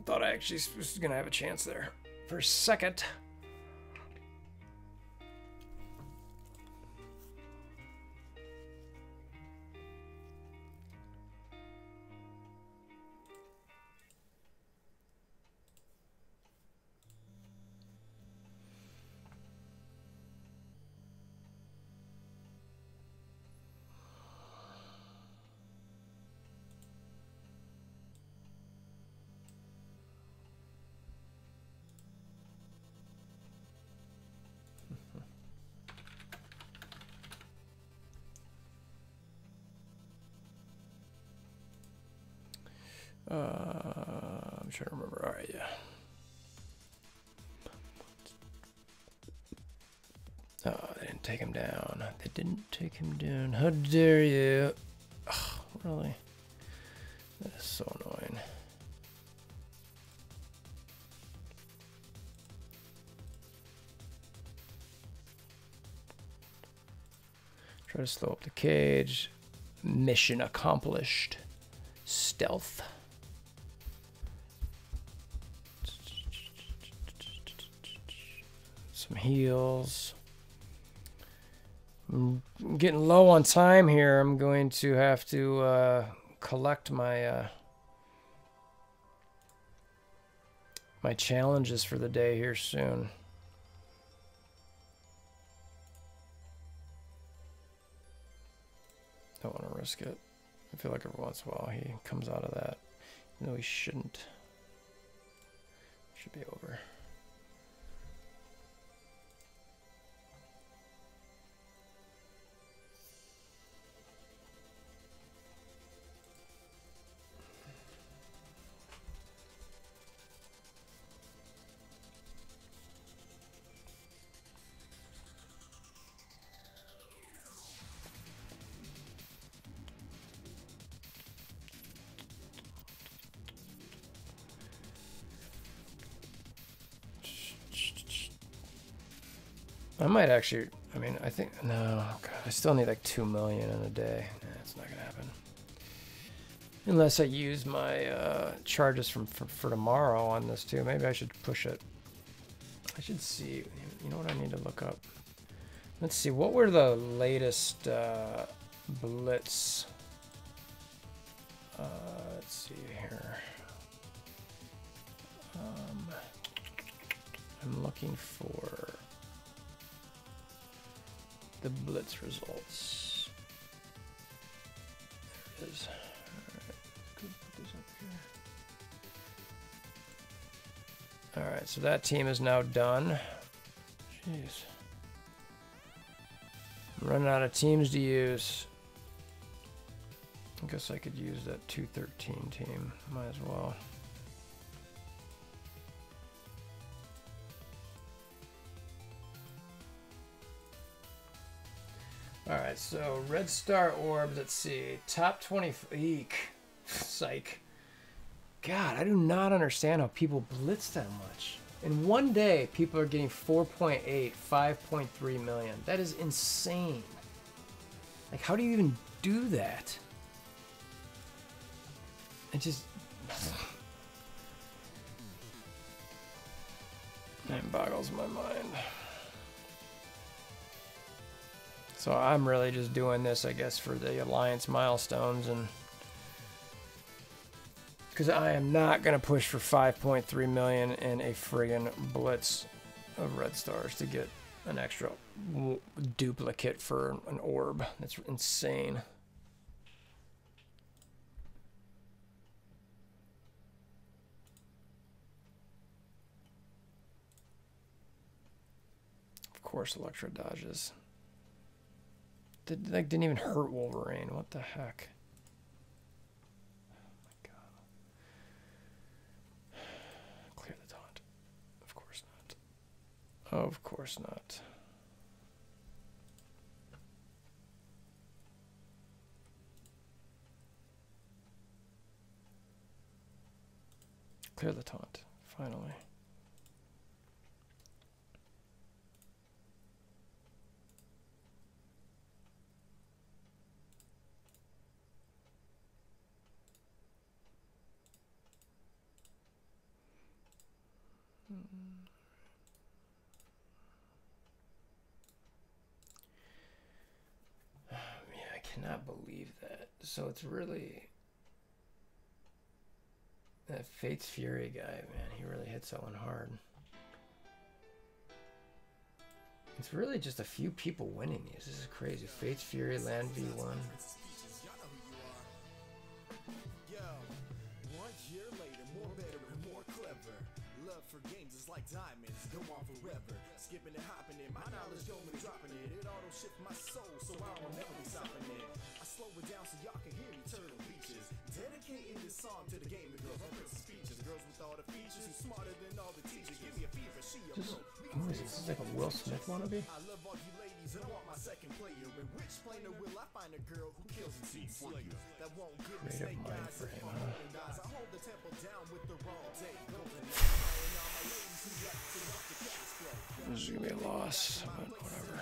A: Thought I actually was going to have a chance there for a second. I'm trying to remember. All right, yeah. Oh, they didn't take him down. They didn't take him down. How dare you? Oh, really? That is so annoying. Try to slow up the cage. Mission accomplished. Stealth. Some heals. I'm getting low on time here. I'm going to have to collect my my challenges for the day here soon. Don't want to risk it. I feel like every once in a while he comes out of that. No, he shouldn't. Should be over. I might actually, I mean, I think, no, God, I still need like 2 million in a day. Nah, it's not going to happen. Unless I use my charges for tomorrow on this too. Maybe I should push it. I should see, you know what I need to look up? Let's see, what were the latest Blitz? Let's see here. I'm looking for the Blitz results. There it is. Alright, put this up here. Alright, so that team is now done. Jeez. I'm running out of teams to use. I guess I could use that 213 team. Might as well. Alright, so Red Star Orbs, let's see. Top 20. Eek. Psych. God, I do not understand how people blitz that much. In one day, people are getting 4.8, 5.3 million. That is insane. Like, how do you even do that? It just... That boggles my mind. So I'm really just doing this, I guess, for the Alliance milestones, and because I am not going to push for 5.3 million in a friggin' blitz of Red Stars to get an extra duplicate for an orb. That's insane. Of course, Electro dodges. Didn't even hurt Wolverine. What the heck? Oh my god. Clear the taunt. Of course not. Of course not. Clear the taunt. Finally. Yeah, I cannot believe that. So it's really that Fate's Fury guy, man. He really hits that one hard. It's really just a few people winning these. This is crazy. Fate's Fury, Land V1.
B: Like diamonds, go on forever. Skipping and hopping it, my knowledge going and dropping it. It auto shift my soul, so I will never be stopping it. I slow it down so y'all can hear me turtle beaches. Dedicating this song to the game of girls, my princess speeches. Girls with all the features, who's smarter than all the teachers. Give me a fever, she a pro.
A: Who is this? This is like a Will Smith wannabe?
B: I love all you ladies, and I want my second player. In which planer will I find a girl who kills and sees slayers? That won't give me snake eyes
A: for him,
B: I hold the temple down with the wrong day. Golden
A: This is gonna be a loss, but whatever.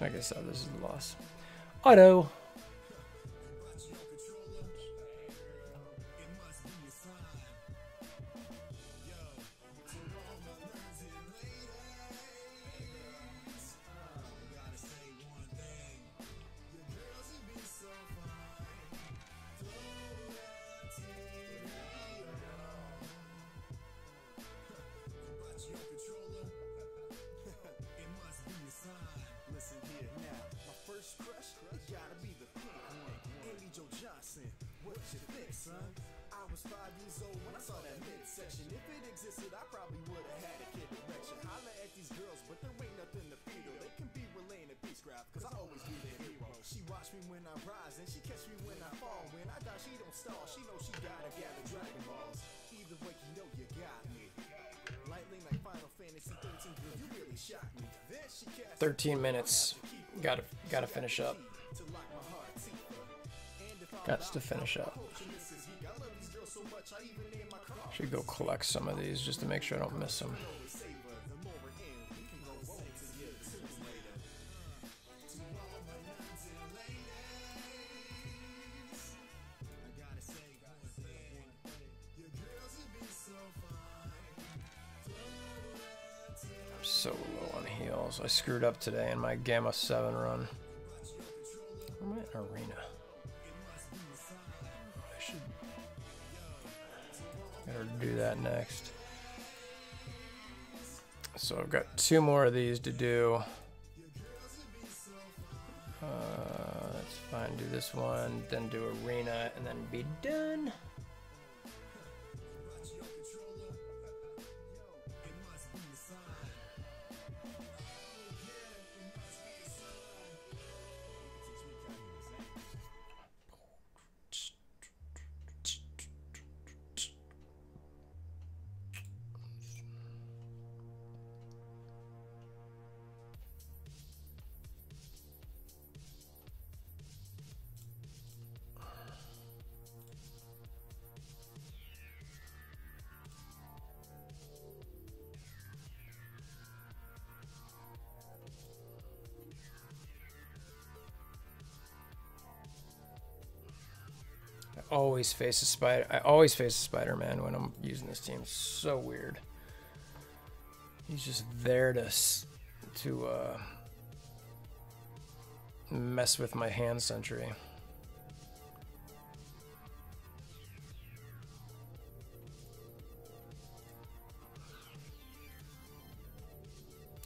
A: Like I said, this is the loss. Auto.
B: I was 5 years old when I saw that midsection. If it existed, I probably would have had a kid direction. Holla at these girls, but there ain't nothing to feed her. They can be relaying a peace graph, cause I always be their hero. She watch me when I rise, and she catch me when I fall. When I die, she don't stall. She knows she gotta gather Dragon Balls. Either way, you know you got me. Lightning like Final Fantasy 13, girl, you really shocked me. Then she cast
A: 13 minutes. Gotta finish up. Got to finish up. Should go collect some of these just to make sure I don't miss them. I'm so low on heals. I screwed up today in my Gamma 7 run. Where am I in arena? Better do that next. So I've got 2 more of these to do. That's fine. Do this one, then do arena, and then be done. Always face a spider. I always face a Spider-Man when I'm using this team. It's so weird. He's just there to mess with my hand sentry.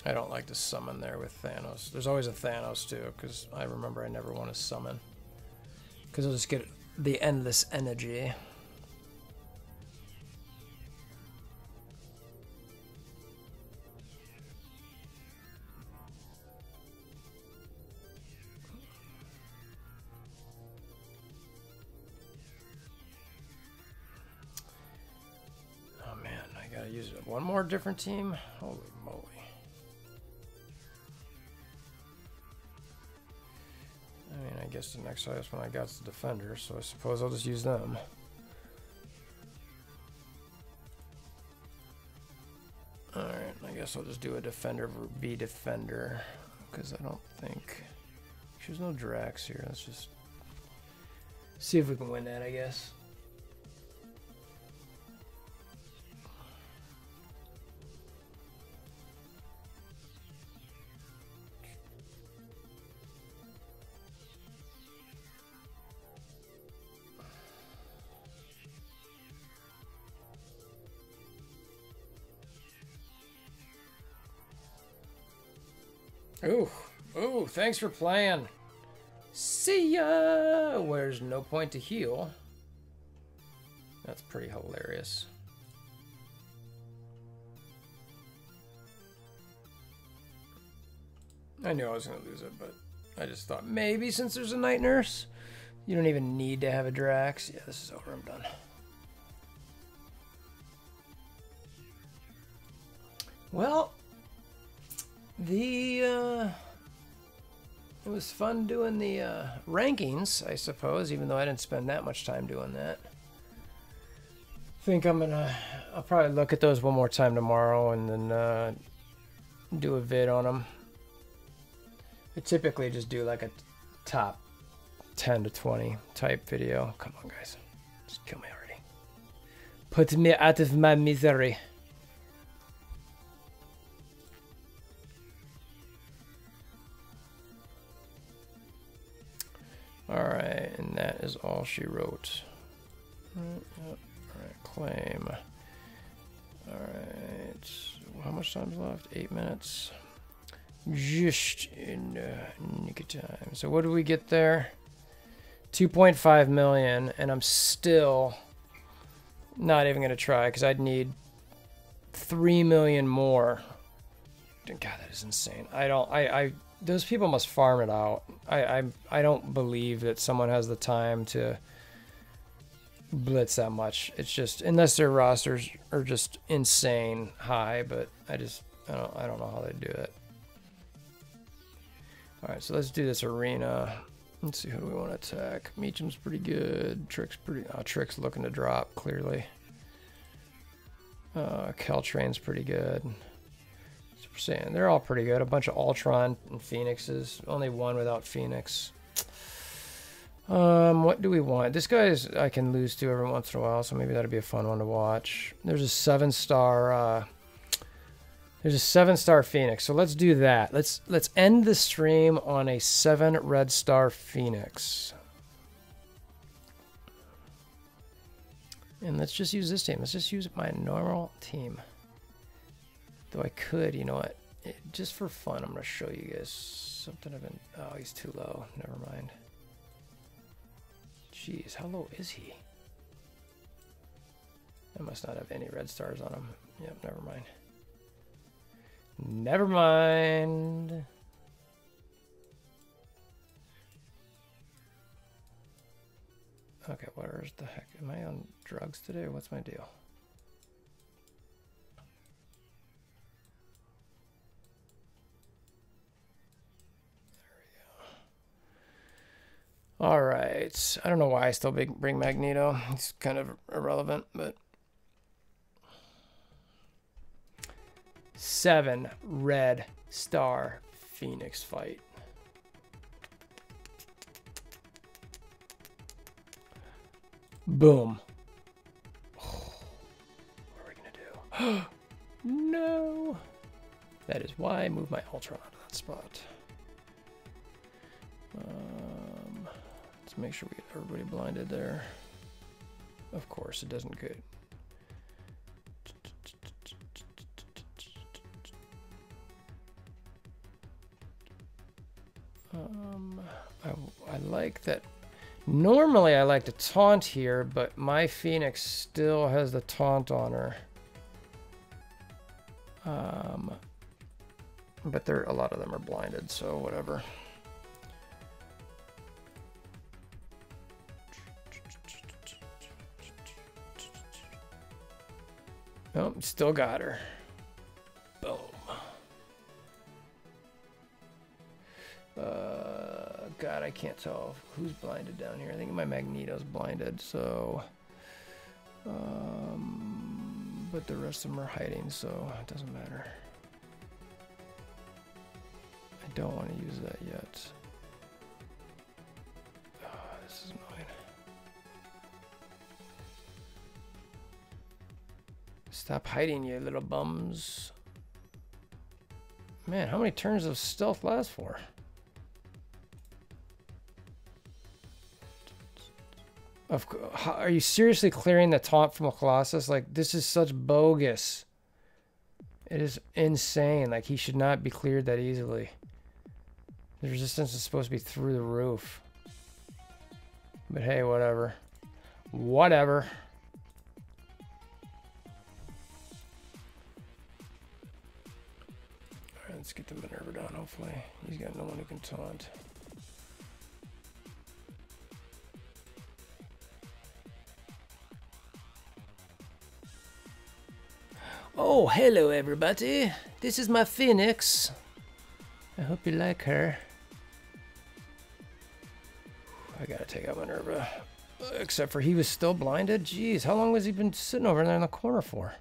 A: I don't like to summon there with Thanos. There's always a Thanos too, because I remember I never want to summon. Because I'll just get the endless energy. Oh man, I gotta use one more different team? Holy moly. I mean, I guess the next highest one I got is the Defender, so I suppose I'll just use them. Alright, I guess I'll just do a Defender for B Defender, because I don't think... There's no Drax here, let's just see if we can win that, I guess. Ooh, thanks for playing. See ya! Where's no point to heal? That's pretty hilarious. I knew I was going to lose it, but I just thought maybe since there's a Night Nurse, you don't even need to have a Drax. Yeah, this is over. I'm done. Well, it was fun doing the rankings, I suppose, even though I didn't spend that much time doing that. I think I'll probably look at those one more time tomorrow and then do a vid on them. I typically just do like a top 10 to 20 type video. Come on, guys. Just kill me already. Put me out of my misery. Alright, and that is all she wrote. Alright, claim. Alright, how much time's left? 8 minutes. Just in nick of time. So what do we get there? 2.5 million, and I'm still not even gonna try because I'd need 3 million more. God, that is insane. Those people must farm it out. I don't believe that someone has the time to blitz that much. It's just, unless their rosters are just insane high, but I don't know how they do it. All right, so let's do this arena. Let's see, who do we want to attack? Meacham's pretty good. Trick's Trick's looking to drop clearly. Caltrain's pretty good. Super Saiyan, they're all pretty good. A bunch of Ultron and Phoenixes. Only one without Phoenix. What do we want? This guy's I can lose to every once in a while, so maybe that'd be a fun one to watch. There's a 7-star. There's a 7-star Phoenix, so let's do that. Let's end the stream on a 7 red star Phoenix. And let's just use this team. Let's just use my normal team. Though I could, you know what? Just for fun, I'm going to show you guys something I've been... Oh, he's too low. Never mind. Jeez, how low is he? I must not have any red stars on him. Yep, never mind. Never mind. Okay, where's the heck? Am I on drugs today or what's my deal? All right. I don't know why I still bring Magneto. He's kind of irrelevant, but 7 red star Phoenix fight. Boom. Oh, what are we gonna do? No. That is why I moved my Ultron onto that spot. Let's make sure we get everybody blinded there. Of course, it doesn't good. I like that. Normally, I like to taunt here, but my Phoenix still has the taunt on her. But a lot of them are blinded, so whatever. Nope, still got her. Boom. God, I can't tell who's blinded down here. I think my Magneto's blinded, so... but the rest of them are hiding, so it doesn't matter. I don't want to use that yet. Oh, this is annoying. Stop hiding, you little bums. Man, how many turns does stealth last for? Are you seriously clearing the taunt from a Colossus? Like, this is such bogus. It is insane. Like, he should not be cleared that easily. The resistance is supposed to be through the roof. But hey, whatever. Whatever. Alright, let's get the Minerva down, hopefully. He's got no one who can taunt. Oh, hello everybody. This is my Phoenix. I hope you like her. I gotta take out Minerva. Except for he was still blinded. Jeez, how long has he been sitting over there in the corner for?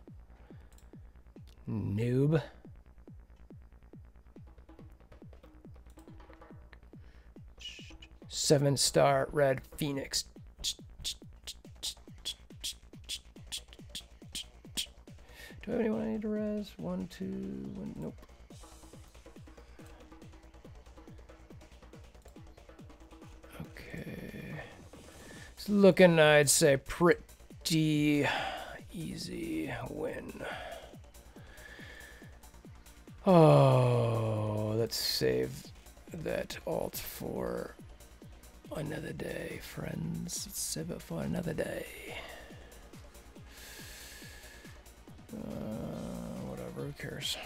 A: Noob. 7-star red Phoenix. Do I have anyone I need to res? 1, 2, 1. Nope. Okay. It's looking, I'd say, pretty easy win. Oh, let's save that alt for another day, friends. Let's save it for another day. Whatever, who cares?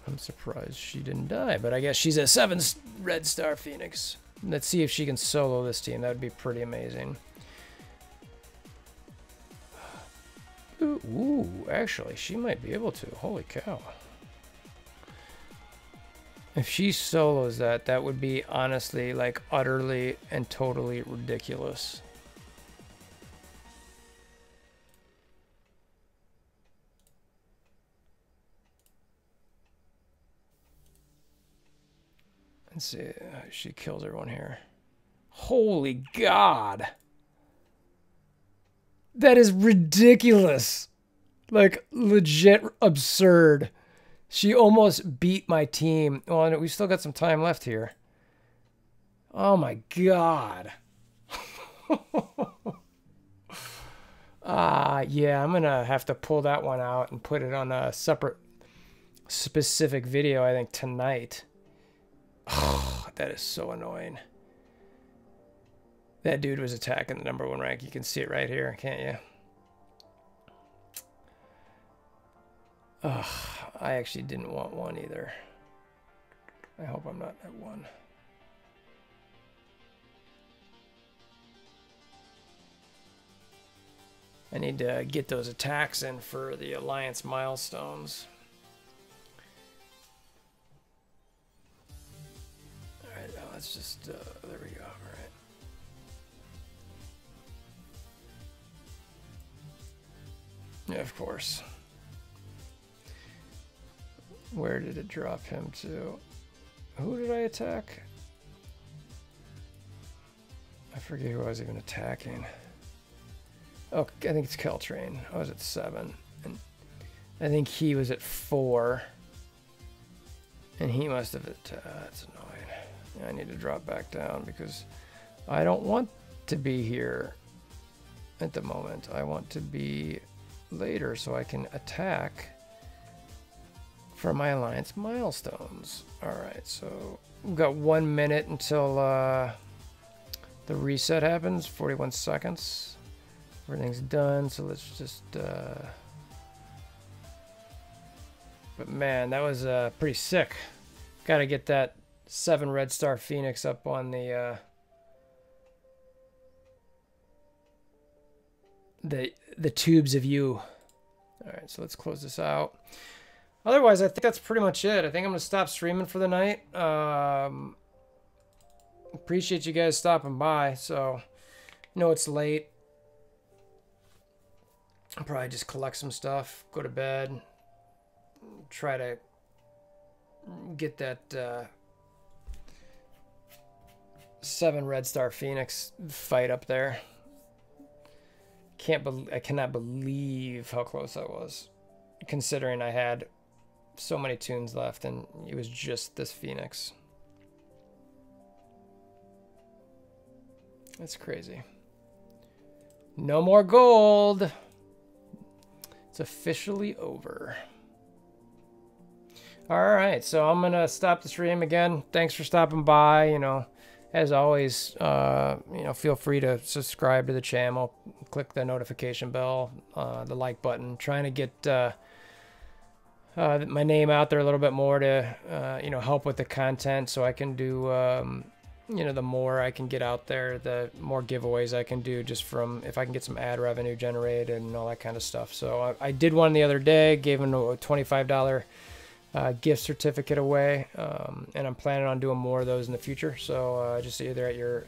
A: I'm surprised she didn't die, but I guess she's a 7 red star Phoenix. Let's see if she can solo this team. That would be pretty amazing. Ooh, actually, she might be able to. Holy cow. If she solos that, that would be honestly, like, utterly and totally ridiculous. Let's see. She kills everyone here. Holy God. That is ridiculous. Like, legit absurd. She almost beat my team. Well, we still got some time left here. Oh my God. Yeah, I'm going to have to pull that one out and put it on a separate specific video, I think, tonight. Oh, that is so annoying. That dude was attacking the #1 rank. You can see it right here, can't you? Ugh, I actually didn't want 1 either. I hope I'm not at 1. I need to get those attacks in for the Alliance milestones. Alright, now let's just, there we go, alright. Yeah, of course. Where did it drop him to? Who did I attack? I forget who I was even attacking. Oh, I think it's Caltrain. I was at 7. And I think he was at 4. And he must have that's annoying. Yeah, I need to drop back down because I don't want to be here at the moment. I want to be later so I can attack for my Alliance milestones. Alright, so we've got 1 minute until the reset happens. 41 seconds. Everything's done, so let's just but man, that was pretty sick. Gotta get that 7 red star Phoenix up on the tubes of you. Alright, so let's close this out. Otherwise, I think that's pretty much it. I think I'm going to stop streaming for the night. Appreciate you guys stopping by. So, I know it's late. I'll probably just collect some stuff, go to bed, try to get that 7 red star Phoenix fight up there. I cannot believe how close I was, considering I had so many tunes left and it was just this Phoenix. That's crazy. No more gold. It's officially over. All right, so I'm gonna stop the stream again. Thanks for stopping by. You know, as always, you know, feel free to subscribe to the channel, click the notification bell, the like button. Trying to get my name out there a little bit more to, you know, help with the content, so I can do, you know, the more I can get out there, the more giveaways I can do, just from if I can get some ad revenue generated and all that kind of stuff. So I did one the other day, gave him a $25 gift certificate away, and I'm planning on doing more of those in the future. So just either at your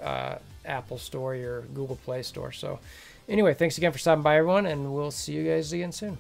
A: Apple store, your Google Play store. So anyway, thanks again for stopping by, everyone, and we'll see you guys again soon.